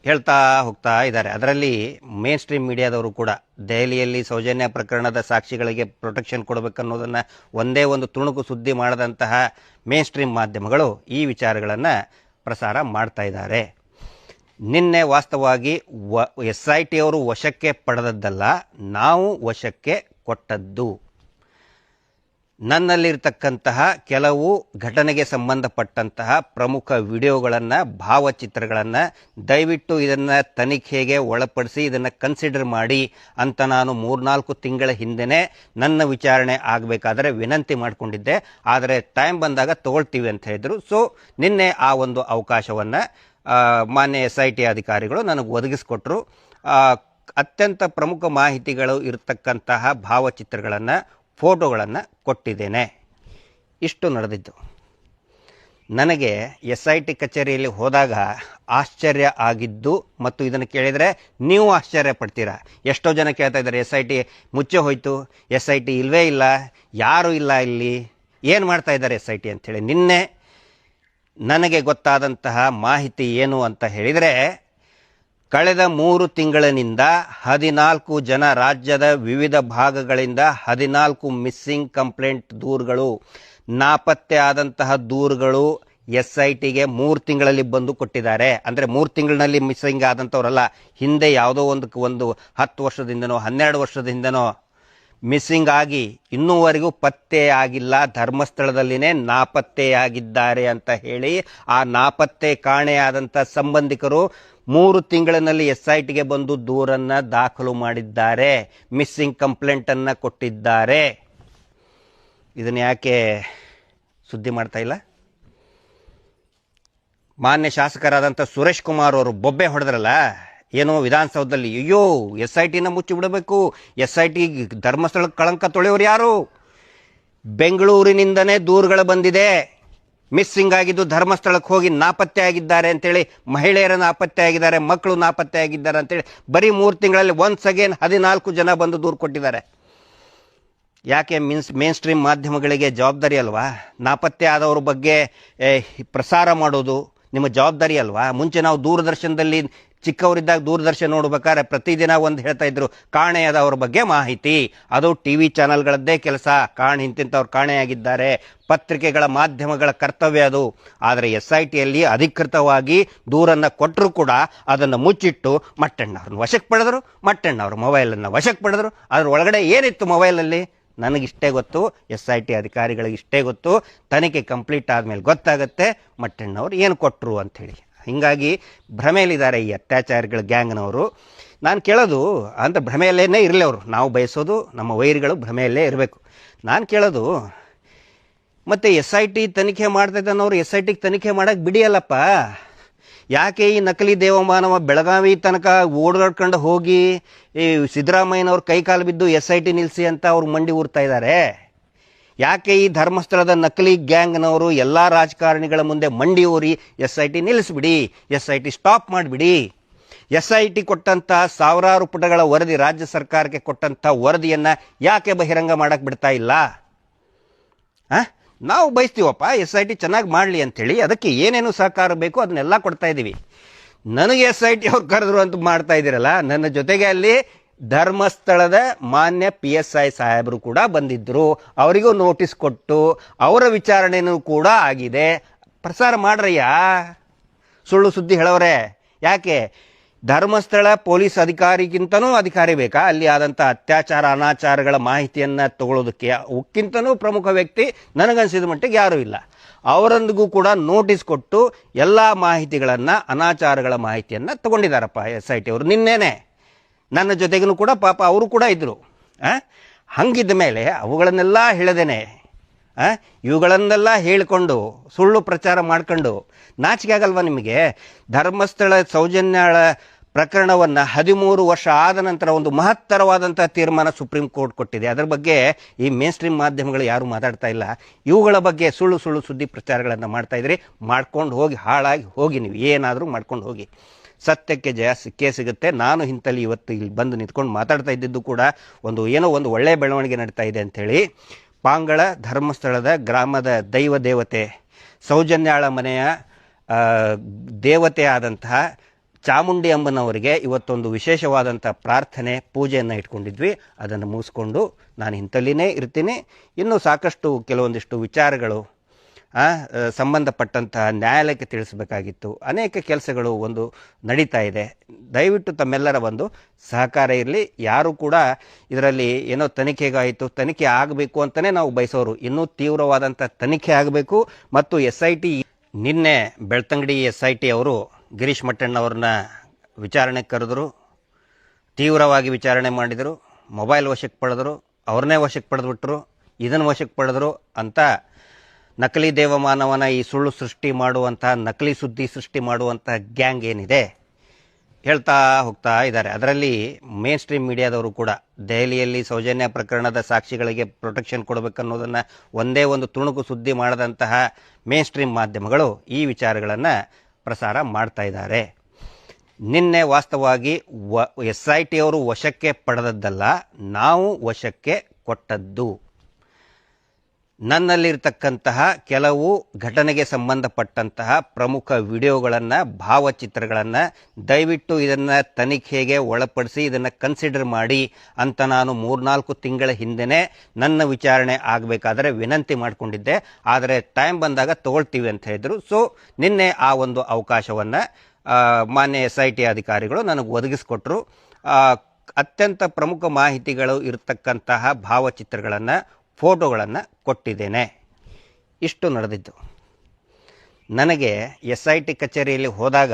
ಹೇಳ್ತಾ ಹೋಗ್ತಾ ಇದ್ದಾರೆ. ಅದರಲ್ಲಿ ಮೇನ್ ಸ್ಟ್ರೀಮ್ ಮೀಡಿಯಾದವರು ಕೂಡ ದೆಹಲಿಯಲ್ಲಿ ಸೌಜನ್ಯ ಪ್ರಕರಣದ ಸಾಕ್ಷಿಗಳಿಗೆ ಪ್ರೊಟೆಕ್ಷನ್ ಕೊಡಬೇಕನ್ನೋದನ್ನು ಒಂದೇ ಒಂದು ತುಣುಕು ಸುದ್ದಿ ಮಾಡದಂತಹ ಮೇನ್ ಸ್ಟ್ರೀಮ್ ಮಾಧ್ಯಮಗಳು ಈ ವಿಚಾರಗಳನ್ನು ಪ್ರಸಾರ ಮಾಡ್ತಾ ಇದ್ದಾರೆ. ನಿನ್ನೆ ವಾಸ್ತವವಾಗಿ SIT ಅವರು ವಶಕ್ಕೆ ಪಡೆದದ್ದಲ್ಲ, ನಾವು ವಶಕ್ಕೆ ಕೊಟ್ಟದ್ದು. ನನ್ನಲ್ಲಿರ್ತಕ್ಕಂತಹ ಕೆಲವು ಘಟನೆಗೆ ಸಂಬಂಧಪಟ್ಟಂತಹ ಪ್ರಮುಖ ವಿಡಿಯೋಗಳನ್ನು, ಭಾವಚಿತ್ರಗಳನ್ನು ದಯವಿಟ್ಟು ಇದನ್ನು ತನಿಖೆಗೆ ಒಳಪಡಿಸಿ ಇದನ್ನು ಕನ್ಸಿಡರ್ ಮಾಡಿ ಅಂತ ನಾನು 3-4 ತಿಂಗಳ ಹಿಂದೆಯೇ ನನ್ನ ವಿಚಾರಣೆ ಆಗಬೇಕಾದ್ರೆ ವಿನಂತಿ ಮಾಡಿಕೊಂಡಿದ್ದೆ. ಆದರೆ ಟೈಮ್ ಬಂದಾಗ ತಗೊಳ್ತೀವಿ ಅಂತ ಹೇಳಿದರು. ಸೊ ನಿನ್ನೆ ಆ ಒಂದು ಅವಕಾಶವನ್ನು ಮಾನ್ಯ SIT ಅಧಿಕಾರಿಗಳು ನನಗೆ ಒದಗಿಸ್ಕೊಟ್ರು. ಅತ್ಯಂತ ಪ್ರಮುಖ ಮಾಹಿತಿಗಳು ಇರತಕ್ಕಂತಹ ಭಾವಚಿತ್ರಗಳನ್ನು, ಫೋಟೋಗಳನ್ನು ಕೊಟ್ಟಿದ್ದೇನೆ. ಇಷ್ಟು ನಡೆದಿದ್ದು. ನನಗೆ SIT ಕಚೇರಿಯಲ್ಲಿ ಹೋದಾಗ ಆಶ್ಚರ್ಯ ಆಗಿದ್ದು, ಮತ್ತು ಇದನ್ನು ಕೇಳಿದರೆ ನೀವು ಆಶ್ಚರ್ಯ ಪಡ್ತೀರಾ. ಎಷ್ಟೋ ಜನ ಕೇಳ್ತಾ ಇದ್ದಾರೆ, SIT ಮುಚ್ಚೆ ಹೋಯಿತು, SIT ಇಲ್ಲವೇ ಇಲ್ಲ, ಯಾರೂ ಇಲ್ಲ ಇಲ್ಲಿ, ಏನು ಮಾಡ್ತಾ ಇದ್ದಾರೆ SIT ಅಂಥೇಳಿ. ನಿನ್ನೆ ನನಗೆ ಗೊತ್ತಾದಂತಹ ಮಾಹಿತಿ ಏನು ಅಂತ ಹೇಳಿದರೆ, ಕಳೆದ 3 ತಿಂಗಳಿನಿಂದ 14 ಜನ, ರಾಜ್ಯದ ವಿವಿಧ ಭಾಗಗಳಿಂದ 14 ಮಿಸ್ಸಿಂಗ್ ಕಂಪ್ಲೇಂಟ್ ದೂರುಗಳು, ನಾಪತ್ತೆ ಆದಂತಹ ದೂರುಗಳು SITಗೆ 3 ತಿಂಗಳಲ್ಲಿ ಬಂದು ಕೊಟ್ಟಿದ್ದಾರೆ. ಅಂದರೆ 3 ತಿಂಗಳಿನಲ್ಲಿ ಮಿಸ್ಸಿಂಗ್ ಆದಂಥವರಲ್ಲ, ಹಿಂದೆ ಯಾವುದೋ ಒಂದು 10 ವರ್ಷದಿಂದನೋ 12 ವರ್ಷದಿಂದನೋ ಮಿಸ್ಸಿಂಗ್ ಆಗಿ ಇನ್ನೂವರೆಗೂ ಪತ್ತೆಯಾಗಿಲ್ಲ, ಧರ್ಮಸ್ಥಳದಲ್ಲಿನೇ ನಾಪತ್ತೆಯಾಗಿದ್ದಾರೆ ಅಂತ ಹೇಳಿ ಆ ನಾಪತ್ತೆ ಕಾಣೆಯಾದಂಥ ಸಂಬಂಧಿಕರು 3 ತಿಂಗಳಿನಲ್ಲಿ SITಗೆ ಬಂದು ದೂರನ್ನು ದಾಖಲು ಮಾಡಿದ್ದಾರೆ, ಮಿಸ್ಸಿಂಗ್ ಕಂಪ್ಲೇಂಟನ್ನು ಕೊಟ್ಟಿದ್ದಾರೆ. ಇದನ್ನು ಯಾಕೆ ಸುದ್ದಿ ಮಾಡ್ತಾ ಇಲ್ಲ? ಮಾನ್ಯ ಶಾಸಕರಾದಂಥ ಸುರೇಶ್ ಕುಮಾರ್ ಅವರು ಬೊಬ್ಬೆ ಹೊಡೆದ್ರಲ್ಲ ಏನೋ ವಿಧಾನಸೌಧದಲ್ಲಿ, ಅಯ್ಯೋ SITನ ಮುಚ್ಚಿ ಬಿಡಬೇಕು, SIT ಧರ್ಮಸ್ಥಳಕ್ಕೆ ಕಳಂಕ ತೊಳೆಯೋರು ಯಾರು? ಬೆಂಗಳೂರಿನಿಂದನೇ ದೂರುಗಳು ಬಂದಿದೆ, ಮಿಸ್ಸಿಂಗ್ ಆಗಿದ್ದು ಧರ್ಮಸ್ಥಳಕ್ಕೆ ಹೋಗಿ ನಾಪತ್ತೆ ಆಗಿದ್ದಾರೆ ಅಂತೇಳಿ, ಮಹಿಳೆಯರ ನಾಪತ್ತೆ ಆಗಿದ್ದಾರೆ, ಮಕ್ಕಳು ನಾಪತ್ತೆ ಆಗಿದ್ದಾರೆ ಅಂತೇಳಿ ಬರೀ 3 ತಿಂಗಳಲ್ಲಿ ಒನ್ಸ್ ಅಗೇನ್ 14 ಜನ ಬಂದು ದೂರು ಕೊಟ್ಟಿದ್ದಾರೆ. ಯಾಕೆ ಮೇನ್ ಸ್ಟ್ರೀಮ್ ಮಾಧ್ಯಮಗಳಿಗೆ ಜವಾಬ್ದಾರಿ ಅಲ್ವಾ? ನಾಪತ್ತೆ ಆದವ್ರ ಬಗ್ಗೆ ಪ್ರಸಾರ ಮಾಡೋದು ನಿಮ್ಮ ಜವಾಬ್ದಾರಿ ಅಲ್ವಾ? ಮುಂಚೆ ನಾವು ದೂರದರ್ಶನದಲ್ಲಿ ಚಿಕ್ಕವರಿದ್ದಾಗ ದೂರದರ್ಶನ ನೋಡ್ಬೇಕಾದ್ರೆ ಪ್ರತಿದಿನ ಒಂದು ಹೇಳ್ತಾ ಇದ್ರು, ಕಾಣೆಯಾದವ್ರ ಬಗ್ಗೆ ಮಾಹಿತಿ. ಅದು TV ಚಾನಲ್ಗಳದ್ದೇ ಕೆಲಸ, ಇಂತಿಂಥವ್ರು ಕಾಣೆಯಾಗಿದ್ದಾರೆ, ಪತ್ರಿಕೆಗಳ ಮಾಧ್ಯಮಗಳ ಕರ್ತವ್ಯ ಅದು. ಆದರೆ SITಯಲ್ಲಿ ಅಧಿಕೃತವಾಗಿ ದೂರನ್ನು ಕೊಟ್ಟರು ಕೂಡ ಅದನ್ನು ಮುಚ್ಚಿಟ್ಟು ಮಟ್ಟಣ್ಣವ್ರನ್ನ ವಶಕ್ಕೆ ಪಡೆದರು, ಮಟ್ಟಣ್ಣವ್ರ ಮೊಬೈಲನ್ನು ವಶಕ್ಕೆ ಪಡೆದರು. ಅದ್ರ ಒಳಗಡೆ ಏನಿತ್ತು ಮೊಬೈಲಲ್ಲಿ ನನಗಿಷ್ಟೇ ಗೊತ್ತು, SIT ಅಧಿಕಾರಿಗಳಿಗೆ ಇಷ್ಟೇ ಗೊತ್ತು. ತನಿಖೆ ಕಂಪ್ಲೀಟ್ ಆದಮೇಲೆ ಗೊತ್ತಾಗುತ್ತೆ ಮಟ್ಟಣ್ಣವ್ರು ಏನು ಕೊಟ್ಟರು ಅಂಥೇಳಿ. ಹೀಗಾಗಿ ಭ್ರಮೆಯಲ್ಲಿದ್ದಾರೆ ಈ ಅತ್ಯಾಚಾರಿಗಳ ಗ್ಯಾಂಗ್ನವರು. ನಾನು ಕೇಳೋದು, ಅಂದರೆ ಭ್ರಮೆಯಲ್ಲೇ ಇರಲಿ ಅವರು, ನಾವು ಬಯಸೋದು ನಮ್ಮ ವೈರಿಗಳು ಭ್ರಮೆಯಲ್ಲೇ ಇರಬೇಕು. ನಾನು ಕೇಳೋದು, ಮತ್ತು SIT ತನಿಖೆ ಮಾಡ್ತಾಯಿದ್ದನವರು SITಗೆ ತನಿಖೆ ಮಾಡೋಕ್ಕೆ ಬಿಡಿಯಲ್ಲಪ್ಪ. ಯಾಕೆ ಈ ನಕಲಿ ದೇವಮಾನವ ಬೆಳಗಾವಿ ತನಕ ಓಡಾಡ್ಕೊಂಡು ಹೋಗಿ ಈ ಸಿದ್ದರಾಮಯ್ಯನವ್ರ ಕೈಕಾಲು ಬಿದ್ದು SIT ನಿಲ್ಲಿಸಿ ಅಂತ ಅವ್ರು ಮಂಡಿ ಊರ್ತಾ ಇದ್ದಾರೆ? ಯಾಕೆ ಈ ಧರ್ಮಸ್ಥಳದ ನಕಲಿ ಗ್ಯಾಂಗ್ನವರು ಎಲ್ಲ ರಾಜಕಾರಣಿಗಳ ಮುಂದೆ ಮಂಡಿ ಊರಿ SIT ನಿಲ್ಲಿಸ್ಬಿಡಿ, SIT ಸ್ಟಾಪ್ ಮಾಡಿಬಿಡಿ, SIT ಕೊಟ್ಟಂಥ ಸಾವಿರಾರು ಪುಟಗಳ ವರದಿ, ರಾಜ್ಯ ಸರ್ಕಾರಕ್ಕೆ ಕೊಟ್ಟಂಥ ವರದಿಯನ್ನು ಯಾಕೆ ಬಹಿರಂಗ ಮಾಡಕ್ಕೆ ಬಿಡ್ತಾ ಇಲ್ಲ? ನಾವು ಬಯಸ್ತೀವಪ್ಪ SIT ಚೆನ್ನಾಗಿ ಮಾಡಲಿ ಅಂಥೇಳಿ, ಅದಕ್ಕೆ ಏನೇನು ಸಹಕಾರ ಬೇಕು ಅದನ್ನೆಲ್ಲ ಕೊಡ್ತಾ ಇದ್ದೀವಿ. ನನಗೆ SIT ಅವ್ರು ಕರೆದ್ರು ಅಂತ ಮಾಡ್ತಾ ಇದ್ದೀರಲ್ಲ, ನನ್ನ ಜೊತೆಗೆ ಅಲ್ಲಿ ಧರ್ಮಸ್ಥಳದ ಮಾನ್ಯ PSI ಸಾಹೇಬರು ಕೂಡ ಬಂದಿದ್ದರು, ಅವರಿಗೂ ನೋಟಿಸ್ ಕೊಟ್ಟು ಅವರ ವಿಚಾರಣೆಯೂ ಕೂಡ ಆಗಿದೆ. ಪ್ರಸಾರ ಮಾಡ್ರಯ್ಯ, ಸುಳ್ಳು ಸುದ್ದಿ ಹೇಳೋರೆ. ಯಾಕೆ ಧರ್ಮಸ್ಥಳ ಪೊಲೀಸ್ ಅಧಿಕಾರಿಗಿಂತನೂ ಅಧಿಕಾರಿ ಬೇಕಾ ಅಲ್ಲಿ ಆದಂಥ ಅತ್ಯಾಚಾರ ಅನಾಚಾರಗಳ ಮಾಹಿತಿಯನ್ನು ತಗೊಳ್ಳೋದಕ್ಕೆ? ಅವಕ್ಕಿಂತನೂ ಪ್ರಮುಖ ವ್ಯಕ್ತಿ ನನಗನ್ಸಿದ ಮಟ್ಟಿಗೆ ಯಾರೂ ಇಲ್ಲ. ಅವರೊಂದಿಗೂ ಕೂಡ ನೋಟಿಸ್ ಕೊಟ್ಟು ಎಲ್ಲ ಮಾಹಿತಿಗಳನ್ನು, ಅನಾಚಾರಗಳ ಮಾಹಿತಿಯನ್ನು ತಗೊಂಡಿದ್ದಾರಪ್ಪ SIT ಅವರು. ನಿನ್ನೆನೆ ನನ್ನ ಜೊತೆಗೂ ಕೂಡ ಪಾಪ ಅವರು ಕೂಡ ಇದ್ದರು. ಹಂಗಿದ್ದ ಮೇಲೆ ಅವುಗಳನ್ನೆಲ್ಲ ಹೇಳದೇನೆ ಇವುಗಳನ್ನೆಲ್ಲ ಹೇಳಿಕೊಂಡು ಸುಳ್ಳು ಪ್ರಚಾರ ಮಾಡ್ಕೊಂಡು ನಾಚಿಕೆ ಆಗಲ್ವಾ ನಿಮಗೆ? ಧರ್ಮಸ್ಥಳ ಸೌಜನ್ಯಾಳ ಪ್ರಕರಣವನ್ನು 13 ವರ್ಷ ಆದ ನಂತರ ಒಂದು ಮಹತ್ತರವಾದಂಥ ತೀರ್ಮಾನ ಸುಪ್ರೀಂ ಕೋರ್ಟ್ ಕೊಟ್ಟಿದೆ. ಅದರ ಬಗ್ಗೆ ಈ ಮೇನ್ ಸ್ಟ್ರೀಮ್ ಮಾಧ್ಯಮಗಳು ಯಾರೂ ಮಾತಾಡ್ತಾ ಇಲ್ಲ. ಇವುಗಳ ಬಗ್ಗೆ ಸುಳ್ಳು ಸುದ್ದಿ ಪ್ರಚಾರಗಳನ್ನು ಮಾಡ್ತಾಯಿದ್ರಿ. ಮಾಡ್ಕೊಂಡು ಹೋಗಿ, ಹಾಳಾಗಿ ಹೋಗಿ, ನೀವು ಏನಾದರೂ ಮಾಡ್ಕೊಂಡು ಹೋಗಿ. ಸತ್ಯಕ್ಕೆ ಜಯ ಸಿಕ್ಕೇ ಸಿಗುತ್ತೆ. ನಾನು ಇಂತಲ್ಲಿ ಇವತ್ತು ಇಲ್ಲಿ ಬಂದು ನಿಂತ್ಕೊಂಡು ಮಾತಾಡ್ತಾ ಇದ್ದಿದ್ದು ಕೂಡ ಒಂದು ಒಳ್ಳೆಯ ಬೆಳವಣಿಗೆ ನಡೀತಾ ಇದೆ ಅಂಥೇಳಿ. ಪಾಂಗಳ ಧರ್ಮಸ್ಥಳದ ಗ್ರಾಮದ ದೈವ ದೇವತೆ ಸೌಜನ್ಯಾಳ ಮನೆಯ ದೇವತೆ ಆದಂತಹ ಚಾಮುಂಡಿ ಅಮ್ಮನವರಿಗೆ ಇವತ್ತೊಂದು ವಿಶೇಷವಾದಂಥ ಪ್ರಾರ್ಥನೆ, ಪೂಜೆಯನ್ನು ಇಟ್ಕೊಂಡಿದ್ವಿ. ಅದನ್ನು ಮುಗಿಸ್ಕೊಂಡು ನಾನು ಇಂಥಲ್ಲಿನೇ ಇರ್ತೀನಿ. ಇನ್ನೂ ಸಾಕಷ್ಟು ಕೆಲವೊಂದಿಷ್ಟು ವಿಚಾರಗಳು ಸಂಬಂಧಪಟ್ಟಂತಹ ನ್ಯಾಯಾಲಯಕ್ಕೆ ತಿಳಿಸಬೇಕಾಗಿತ್ತು. ಅನೇಕ ಕೆಲಸಗಳು ಒಂದು ನಡೀತಾ ಇದೆ. ದಯವಿಟ್ಟು ತಮ್ಮೆಲ್ಲರ ಒಂದು ಸಹಕಾರ ಇರಲಿ. ಯಾರು ಕೂಡ ಇದರಲ್ಲಿ ಏನೋ ತನಿಖೆಗಾಯಿತು, ತನಿಖೆ ಆಗಬೇಕು ಅಂತಲೇ ನಾವು ಬಯಸೋರು. ಇನ್ನೂ ತೀವ್ರವಾದಂಥ ತನಿಖೆ ಆಗಬೇಕು. ಮತ್ತು SIT ನಿನ್ನೆ ಬೆಳ್ತಂಗಡಿ SIT ಅವರು ಗಿರೀಶ್ ಮಟ್ಟಣ್ಣವ್ರನ್ನ ವಿಚಾರಣೆ ಕರೆದರು, ತೀವ್ರವಾಗಿ ವಿಚಾರಣೆ ಮಾಡಿದರು, ಮೊಬೈಲ್ ವಶಕ್ಕೆ ಪಡೆದರು, ಅವ್ರನ್ನೇ ವಶಕ್ಕೆ ಪಡೆದುಬಿಟ್ರು, ಇದನ್ನು ವಶಕ್ಕೆ ಪಡೆದರು ಅಂತ ನಕಲಿ ದೇವಮಾನವನ ಈ ಸುಳ್ಳು ಸೃಷ್ಟಿ ಮಾಡುವಂಥ, ನಕಲಿ ಸುದ್ದಿ ಸೃಷ್ಟಿ ಮಾಡುವಂಥ ಗ್ಯಾಂಗ್ ಏನಿದೆ ಹೇಳ್ತಾ ಹೋಗ್ತಾ ಇದ್ದಾರೆ. ಅದರಲ್ಲಿ ಮೇನ್ ಸ್ಟ್ರೀಮ್ ಮೀಡಿಯಾದವರು ಕೂಡ ದೆಹಲಿಯಲ್ಲಿ ಸೌಜನ್ಯ ಪ್ರಕರಣದ ಸಾಕ್ಷಿಗಳಿಗೆ ಪ್ರೊಟೆಕ್ಷನ್ ಕೊಡಬೇಕನ್ನೋದನ್ನು ಒಂದೇ ಒಂದು ತುಣುಕು ಸುದ್ದಿ ಮಾಡದಂತಹ ಮೇನ್ ಸ್ಟ್ರೀಮ್ ಮಾಧ್ಯಮಗಳು ಈ ವಿಚಾರಗಳನ್ನು ಪ್ರಸಾರ ಮಾಡ್ತಾ ಇದ್ದಾರೆ. ನಿನ್ನೆ ವಾಸ್ತವವಾಗಿ SIT ಅವರು ವಶಕ್ಕೆ ಪಡೆದದ್ದಲ್ಲ, ನಾವು ವಶಕ್ಕೆ ಕೊಟ್ಟದ್ದು. ನನ್ನಲ್ಲಿರ್ತಕ್ಕಂತಹ ಕೆಲವು ಘಟನೆಗೆ ಸಂಬಂಧಪಟ್ಟಂತಹ ಪ್ರಮುಖ ವಿಡಿಯೋಗಳನ್ನು, ಭಾವಚಿತ್ರಗಳನ್ನು ದಯವಿಟ್ಟು ಇದನ್ನು ತನಿಖೆಗೆ ಒಳಪಡಿಸಿ ಇದನ್ನು ಕನ್ಸಿಡರ್ ಮಾಡಿ ಅಂತ ನಾನು 3-4 ತಿಂಗಳ ಹಿಂದೆಯೇ ನನ್ನ ವಿಚಾರಣೆ ಆಗಬೇಕಾದ್ರೆ ವಿನಂತಿ ಮಾಡಿಕೊಂಡಿದ್ದೆ. ಆದರೆ ಟೈಮ್ ಬಂದಾಗ ತಗೊಳ್ತೀವಿ ಅಂತ ಹೇಳಿದರು. ಸೊ ನಿನ್ನೆ ಆ ಒಂದು ಅವಕಾಶವನ್ನು ಮಾನ್ಯ SIT ಅಧಿಕಾರಿಗಳು ನನಗೆ ಒದಗಿಸಿಕೊಟ್ರು. ಅತ್ಯಂತ ಪ್ರಮುಖ ಮಾಹಿತಿಗಳು ಇರತಕ್ಕಂತಹ ಭಾವಚಿತ್ರಗಳನ್ನು, ಫೋಟೋಗಳನ್ನು ಕೊಟ್ಟಿದ್ದೇನೆ. ಇಷ್ಟು ನಡೆದಿದ್ದು. ನನಗೆ SIT ಕಚೇರಿಯಲ್ಲಿ ಹೋದಾಗ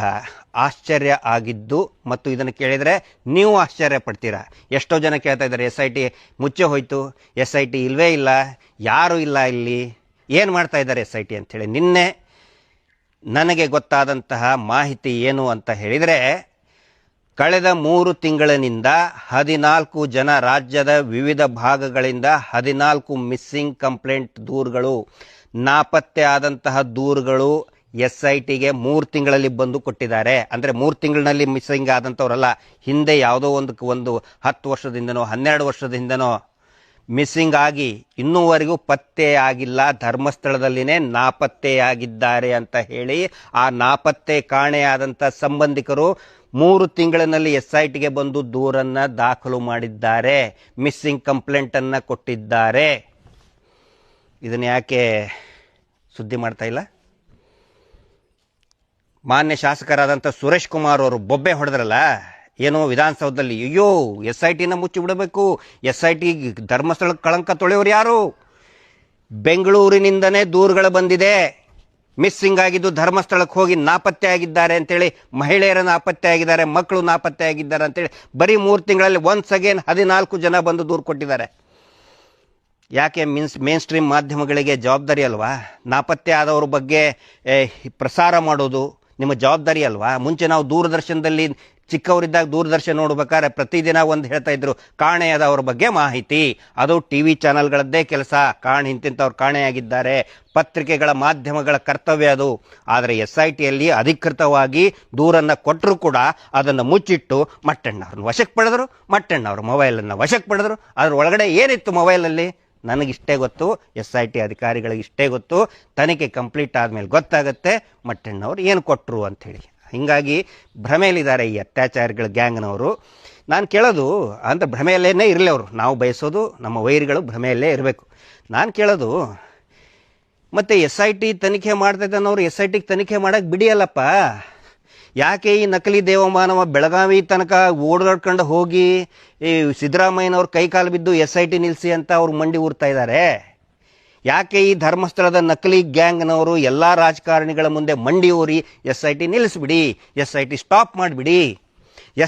ಆಶ್ಚರ್ಯ ಆಗಿದ್ದು, ಮತ್ತು ಇದನ್ನು ಕೇಳಿದರೆ ನೀವು ಆಶ್ಚರ್ಯ ಪಡ್ತೀರಾ. ಎಷ್ಟೋ ಜನ ಕೇಳ್ತಾ ಇದ್ದಾರೆ, SIT ಮುಚ್ಚೆ ಹೋಯಿತು, SIT ಇಲ್ಲವೇ ಇಲ್ಲ, ಯಾರೂ ಇಲ್ಲ ಇಲ್ಲಿ, ಏನು ಮಾಡ್ತಾ ಇದ್ದಾರೆ SIT ಅಂಥೇಳಿ. ನಿನ್ನೆ ನನಗೆ ಗೊತ್ತಾದಂತಹ ಮಾಹಿತಿ ಏನು ಅಂತ ಹೇಳಿದರೆ, ಕಳೆದ 3 ತಿಂಗಳಿನಿಂದ 14 ಜನ, ರಾಜ್ಯದ ವಿವಿಧ ಭಾಗಗಳಿಂದ 14 ಮಿಸ್ಸಿಂಗ್ ಕಂಪ್ಲೇಂಟ್ ದೂರುಗಳು, ನಾಪತ್ತೆ ಆದಂತಹ ದೂರುಗಳು SITಗೆ 3 ತಿಂಗಳಲ್ಲಿ ಬಂದು ಕೊಟ್ಟಿದ್ದಾರೆ. ಅಂದರೆ 3 ತಿಂಗಳಿನಲ್ಲಿ ಮಿಸ್ಸಿಂಗ್ ಆದಂಥವರಲ್ಲ, ಹಿಂದೆ ಯಾವುದೋ ಒಂದು 10 ವರ್ಷದಿಂದನೋ 12 ವರ್ಷದಿಂದನೋ ಮಿಸ್ಸಿಂಗ್ ಆಗಿ ಇನ್ನೂವರೆಗೂ ಪತ್ತೆಯಾಗಿಲ್ಲ, ಧರ್ಮಸ್ಥಳದಲ್ಲಿನೇ ನಾಪತ್ತೆಯಾಗಿದ್ದಾರೆ ಅಂತ ಹೇಳಿ ಆ ನಾಪತ್ತೆ ಕಾಣೆಯಾದಂಥ ಸಂಬಂಧಿಕರು 3 ತಿಂಗಳಿನಲ್ಲಿ SITಗೆ ಬಂದು ದೂರನ್ನು ದಾಖಲು ಮಾಡಿದ್ದಾರೆ, ಮಿಸ್ಸಿಂಗ್ ಕಂಪ್ಲೇಂಟನ್ನು ಕೊಟ್ಟಿದ್ದಾರೆ. ಇದನ್ನು ಯಾಕೆ ಸುದ್ದಿ ಮಾಡ್ತಾ ಇಲ್ಲ? ಮಾನ್ಯ ಶಾಸಕರಾದಂಥ ಸುರೇಶ್ ಕುಮಾರ್ ಅವರು ಬೊಬ್ಬೆ ಹೊಡೆದ್ರಲ್ಲ ಏನೋ ವಿಧಾನಸೌಧದಲ್ಲಿ, ಅಯ್ಯೋ SITನ ಮುಚ್ಚಿ ಬಿಡಬೇಕು, SIT ಧರ್ಮಸ್ಥಳಕ್ಕೆ ಕಳಂಕ ತೊಳೆಯೋರು ಯಾರು? ಬೆಂಗಳೂರಿನಿಂದನೇ ದೂರುಗಳು ಬಂದಿದೆ, ಮಿಸ್ಸಿಂಗ್ ಆಗಿದ್ದು ಧರ್ಮಸ್ಥಳಕ್ಕೆ ಹೋಗಿ ನಾಪತ್ತೆ ಆಗಿದ್ದಾರೆ ಅಂತೇಳಿ, ಮಹಿಳೆಯರ ನಾಪತ್ತೆ ಆಗಿದ್ದಾರೆ, ಮಕ್ಕಳು ನಾಪತ್ತೆ ಆಗಿದ್ದಾರೆ ಅಂತೇಳಿ ಬರೀ 3 ತಿಂಗಳಲ್ಲಿ ಒನ್ಸ್ ಅಗೇನ್ 14 ಜನ ಬಂದು ದೂರು ಕೊಟ್ಟಿದ್ದಾರೆ. ಯಾಕೆ ಮೇನ್ ಸ್ಟ್ರೀಮ್ ಮಾಧ್ಯಮಗಳಿಗೆ ಜವಾಬ್ದಾರಿ ಅಲ್ವಾ? ನಾಪತ್ತೆ ಆದವ್ರ ಬಗ್ಗೆ ಪ್ರಸಾರ ಮಾಡೋದು ನಿಮ್ಮ ಜವಾಬ್ದಾರಿ ಅಲ್ವಾ? ಮುಂಚೆ ನಾವು ದೂರದರ್ಶನದಲ್ಲಿ ಚಿಕ್ಕವರಿದ್ದಾಗ ದೂರದರ್ಶನ ನೋಡ್ಬೇಕಾದ್ರೆ ಪ್ರತಿದಿನ ಒಂದು ಹೇಳ್ತಾ ಇದ್ರು, ಕಾಣೆಯಾದವ್ರ ಬಗ್ಗೆ ಮಾಹಿತಿ. ಅದು TV ಚಾನಲ್ಗಳದ್ದೇ ಕೆಲಸ, ಇಂತಿಂಥವ್ರು ಕಾಣೆಯಾಗಿದ್ದಾರೆ, ಪತ್ರಿಕೆಗಳ ಮಾಧ್ಯಮಗಳ ಕರ್ತವ್ಯ ಅದು. ಆದರೆ SITಯಲ್ಲಿ ಅಧಿಕೃತವಾಗಿ ದೂರನ್ನು ಕೊಟ್ಟರು ಕೂಡ ಅದನ್ನು ಮುಚ್ಚಿಟ್ಟು ಮಟ್ಟಣ್ಣವ್ರನ್ನ ವಶಕ್ಕೆ ಪಡೆದರು, ಮಟ್ಟಣ್ಣವ್ರ ಮೊಬೈಲನ್ನು ವಶಕ್ಕೆ ಪಡೆದರು. ಅದ್ರ ಒಳಗಡೆ ಏನಿತ್ತು ಮೊಬೈಲಲ್ಲಿ ನನಗಿಷ್ಟೇ ಗೊತ್ತು, SIT ಅಧಿಕಾರಿಗಳಿಗೆ ಇಷ್ಟೇ ಗೊತ್ತು. ತನಿಖೆ ಕಂಪ್ಲೀಟ್ ಆದಮೇಲೆ ಗೊತ್ತಾಗುತ್ತೆ ಮಟ್ಟಣ್ಣವ್ರು ಏನು ಕೊಟ್ಟರು ಅಂಥೇಳಿ. ಹೀಗಾಗಿ ಭ್ರಮೆಯಲ್ಲಿದ್ದಾರೆ ಈ ಅತ್ಯಾಚಾರಿಗಳ ಗ್ಯಾಂಗ್ನವರು. ನಾನು ಕೇಳೋದು ಅಂದರೆ ಭ್ರಮೆಯಲ್ಲೇ ಇರಲಿ ಅವರು, ನಾವು ಬಯಸೋದು ನಮ್ಮ ವೈರಿಗಳು ಭ್ರಮೆಯಲ್ಲೇ ಇರಬೇಕು. ನಾನು ಕೇಳೋದು, ಮತ್ತು SIT ತನಿಖೆ ಮಾಡ್ತೈತೆ ಅನ್ನೋರು SITಗೆ ತನಿಖೆ ಮಾಡೋಕ್ಕೆ ಬಿಡಿಯಲ್ಲಪ್ಪ. ಯಾಕೆ ಈ ನಕಲಿ ದೇವಮಾನವ ಬೆಳಗಾವಿ ತನಕ ಓಡಾಡ್ಕೊಂಡು ಹೋಗಿ ಈ ಸಿದ್ದರಾಮಯ್ಯನವ್ರ ಕೈಕಾಲು ಬಿದ್ದು SIT ನಿಲ್ಲಿಸಿ ಅಂತ ಅವ್ರು ಮಂಡಿ ಊರ್ತಾ ಇದ್ದಾರೆ? ಯಾಕೆ ಈ ಧರ್ಮಸ್ಥಳದ ನಕಲಿ ಗ್ಯಾಂಗ್ನವರು ಎಲ್ಲ ರಾಜಕಾರಣಿಗಳ ಮುಂದೆ ಮಂಡಿ ಊರಿ SIT ನಿಲ್ಲಿಸ್ಬಿಡಿ, SIT ಸ್ಟಾಪ್ ಮಾಡಿಬಿಡಿ,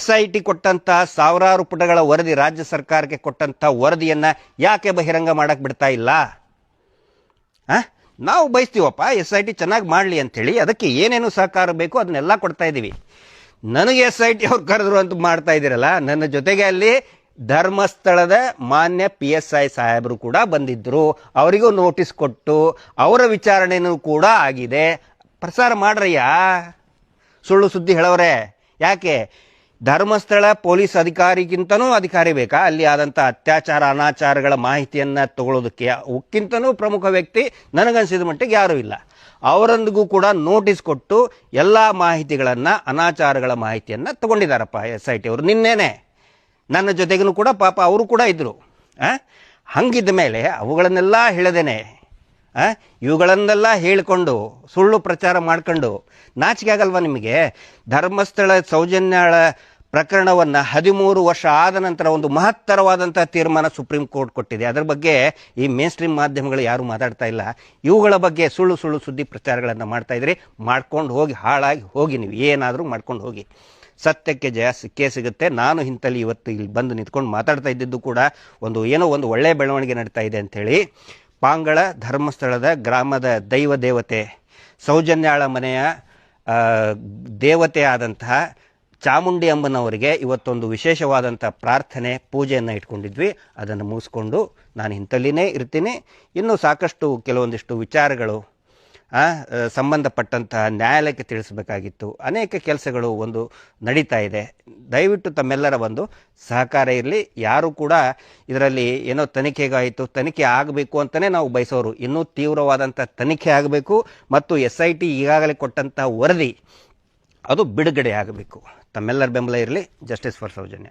SIT ಕೊಟ್ಟಂಥ ಸಾವಿರಾರು ಪುಟಗಳ ವರದಿ, ರಾಜ್ಯ ಸರ್ಕಾರಕ್ಕೆ ಕೊಟ್ಟಂಥ ವರದಿಯನ್ನು ಯಾಕೆ ಬಹಿರಂಗ ಮಾಡಕ್ಕೆ ಬಿಡ್ತಾ ಇಲ್ಲ? ನಾವು ಬಯಸ್ತೀವಪ್ಪ SIT ಚೆನ್ನಾಗಿ ಮಾಡಲಿ ಅಂಥೇಳಿ, ಅದಕ್ಕೆ ಏನೇನು ಸಹಕಾರ ಬೇಕು ಅದನ್ನೆಲ್ಲ ಕೊಡ್ತಾ ಇದ್ದೀವಿ. ನನಗೆ SIT ಅವ್ರು ಕರೆದ್ರು ಅಂತ ಮಾಡ್ತಾ ಇದ್ದೀರಲ್ಲ, ನನ್ನ ಜೊತೆಗೆ ಅಲ್ಲಿ ಧರ್ಮಸ್ಥಳದ ಮಾನ್ಯ PSI ಸಾಹೇಬರು ಕೂಡ ಬಂದಿದ್ದರು, ಅವರಿಗೂ ನೋಟಿಸ್ ಕೊಟ್ಟು ಅವರ ವಿಚಾರಣೆಯೂ ಕೂಡ ಆಗಿದೆ. ಪ್ರಸಾರ ಮಾಡ್ರಯ್ಯ, ಸುಳ್ಳು ಸುದ್ದಿ ಹೇಳೋರೆ. ಯಾಕೆ ಧರ್ಮಸ್ಥಳ ಪೊಲೀಸ್ ಅಧಿಕಾರಿಗಿಂತನೂ ಅಧಿಕಾರಿ ಬೇಕಾ ಅಲ್ಲಿ ಆದಂಥ ಅತ್ಯಾಚಾರ ಅನಾಚಾರಗಳ ಮಾಹಿತಿಯನ್ನು ತಗೊಳ್ಳೋದಕ್ಕೆ? ಅವಕ್ಕಿಂತನೂ ಪ್ರಮುಖ ವ್ಯಕ್ತಿ ನನಗನ್ಸಿದ ಮಟ್ಟಿಗೆ ಯಾರೂ ಇಲ್ಲ. ಅವರೊಂದಿಗೂ ಕೂಡ ನೋಟಿಸ್ ಕೊಟ್ಟು ಎಲ್ಲ ಮಾಹಿತಿಗಳನ್ನು, ಅನಾಚಾರಗಳ ಮಾಹಿತಿಯನ್ನು ತಗೊಂಡಿದ್ದಾರಪ್ಪ SIT ಅವರು. ನಿನ್ನೆನೆ ನನ್ನ ಜೊತೆಗೂ ಕೂಡ ಪಾಪ ಅವರು ಕೂಡ ಇದ್ದರು. ಹಂಗಿದ್ದ ಮೇಲೆ ಅವುಗಳನ್ನೆಲ್ಲ ಹೇಳದೇನೆ ಇವುಗಳನ್ನೆಲ್ಲ ಹೇಳಿಕೊಂಡು ಸುಳ್ಳು ಪ್ರಚಾರ ಮಾಡ್ಕೊಂಡು ನಾಚಿಕೆ ಆಗಲ್ವಾ ನಿಮಗೆ? ಧರ್ಮಸ್ಥಳ ಸೌಜನ್ಯಾಳ ಪ್ರಕರಣವನ್ನು 13 ವರ್ಷ ಆದ ನಂತರ ಒಂದು ಮಹತ್ತರವಾದಂಥ ತೀರ್ಮಾನ ಸುಪ್ರೀಂ ಕೋರ್ಟ್ ಕೊಟ್ಟಿದೆ. ಅದರ ಬಗ್ಗೆ ಈ ಮೇನ್ ಸ್ಟ್ರೀಮ್ ಮಾಧ್ಯಮಗಳು ಯಾರೂ ಮಾತಾಡ್ತಾ ಇಲ್ಲ. ಇವುಗಳ ಬಗ್ಗೆ ಸುಳ್ಳು ಸುದ್ದಿ ಪ್ರಚಾರಗಳನ್ನು ಮಾಡ್ತಾ ಇದ್ರಿ. ಮಾಡ್ಕೊಂಡು ಹೋಗಿ, ಹಾಳಾಗಿ ಹೋಗಿ, ನೀವು ಏನಾದರೂ ಮಾಡ್ಕೊಂಡು ಹೋಗಿ. ಸತ್ಯಕ್ಕೆ ಜಯ ಸಿಕ್ಕೇ ಸಿಗುತ್ತೆ. ನಾನು ಇಂತಲ್ಲಿ ಇವತ್ತು ಇಲ್ಲಿ ಬಂದು ನಿಂತ್ಕೊಂಡು ಮಾತಾಡ್ತಾ ಇದ್ದಿದ್ದು ಕೂಡ ಏನೋ ಒಂದು ಒಳ್ಳೆಯ ಬೆಳವಣಿಗೆ ನಡೀತಾ ಇದೆ ಅಂಥೇಳಿ ಪಾಂಗಳ ಧರ್ಮಸ್ಥಳದ ಗ್ರಾಮದ ದೈವ ದೇವತೆ ಸೌಜನ್ಯಾಳ ಮನೆಯ ದೇವತೆ ಆದಂತಹ ಚಾಮುಂಡಿ ಅಮ್ಮನವರಿಗೆ ಇವತ್ತೊಂದು ವಿಶೇಷವಾದಂಥ ಪ್ರಾರ್ಥನೆ ಪೂಜೆಯನ್ನು ಇಟ್ಕೊಂಡಿದ್ವಿ. ಅದನ್ನು ಮುಗಿಸ್ಕೊಂಡು ನಾನು ಇಂಥಲ್ಲಿನೇ ಇರ್ತೀನಿ. ಇನ್ನೂ ಸಾಕಷ್ಟು ಕೆಲವೊಂದಿಷ್ಟು ವಿಚಾರಗಳು ಸಂಬಂಧಪಟ್ಟಂತಹ ನ್ಯಾಯಾಲಯಕ್ಕೆ ತಿಳಿಸಬೇಕಾಗಿತ್ತು. ಅನೇಕ ಕೆಲಸಗಳು ನಡೀತಾ ಇದೆ. ದಯವಿಟ್ಟು ತಮ್ಮೆಲ್ಲರ ಸಹಕಾರ ಇರಲಿ. ಯಾರು ಕೂಡ ಇದರಲ್ಲಿ ಏನೋ ತನಿಖೆಗಾಯಿತು, ತನಿಖೆ ಆಗಬೇಕು ಅಂತಲೇ ನಾವು ಬಯಸೋರು. ಇನ್ನೂ ತೀವ್ರವಾದಂಥ ತನಿಖೆ ಆಗಬೇಕು ಮತ್ತು SIT ಈಗಾಗಲೇ ಕೊಟ್ಟಂಥ ವರದಿ ಅದು ಬಿಡುಗಡೆ ಆಗಬೇಕು. ತಮ್ಮೆಲ್ಲರ ಬೆಂಬಲ ಇರಲಿ. Justice for Soujanya.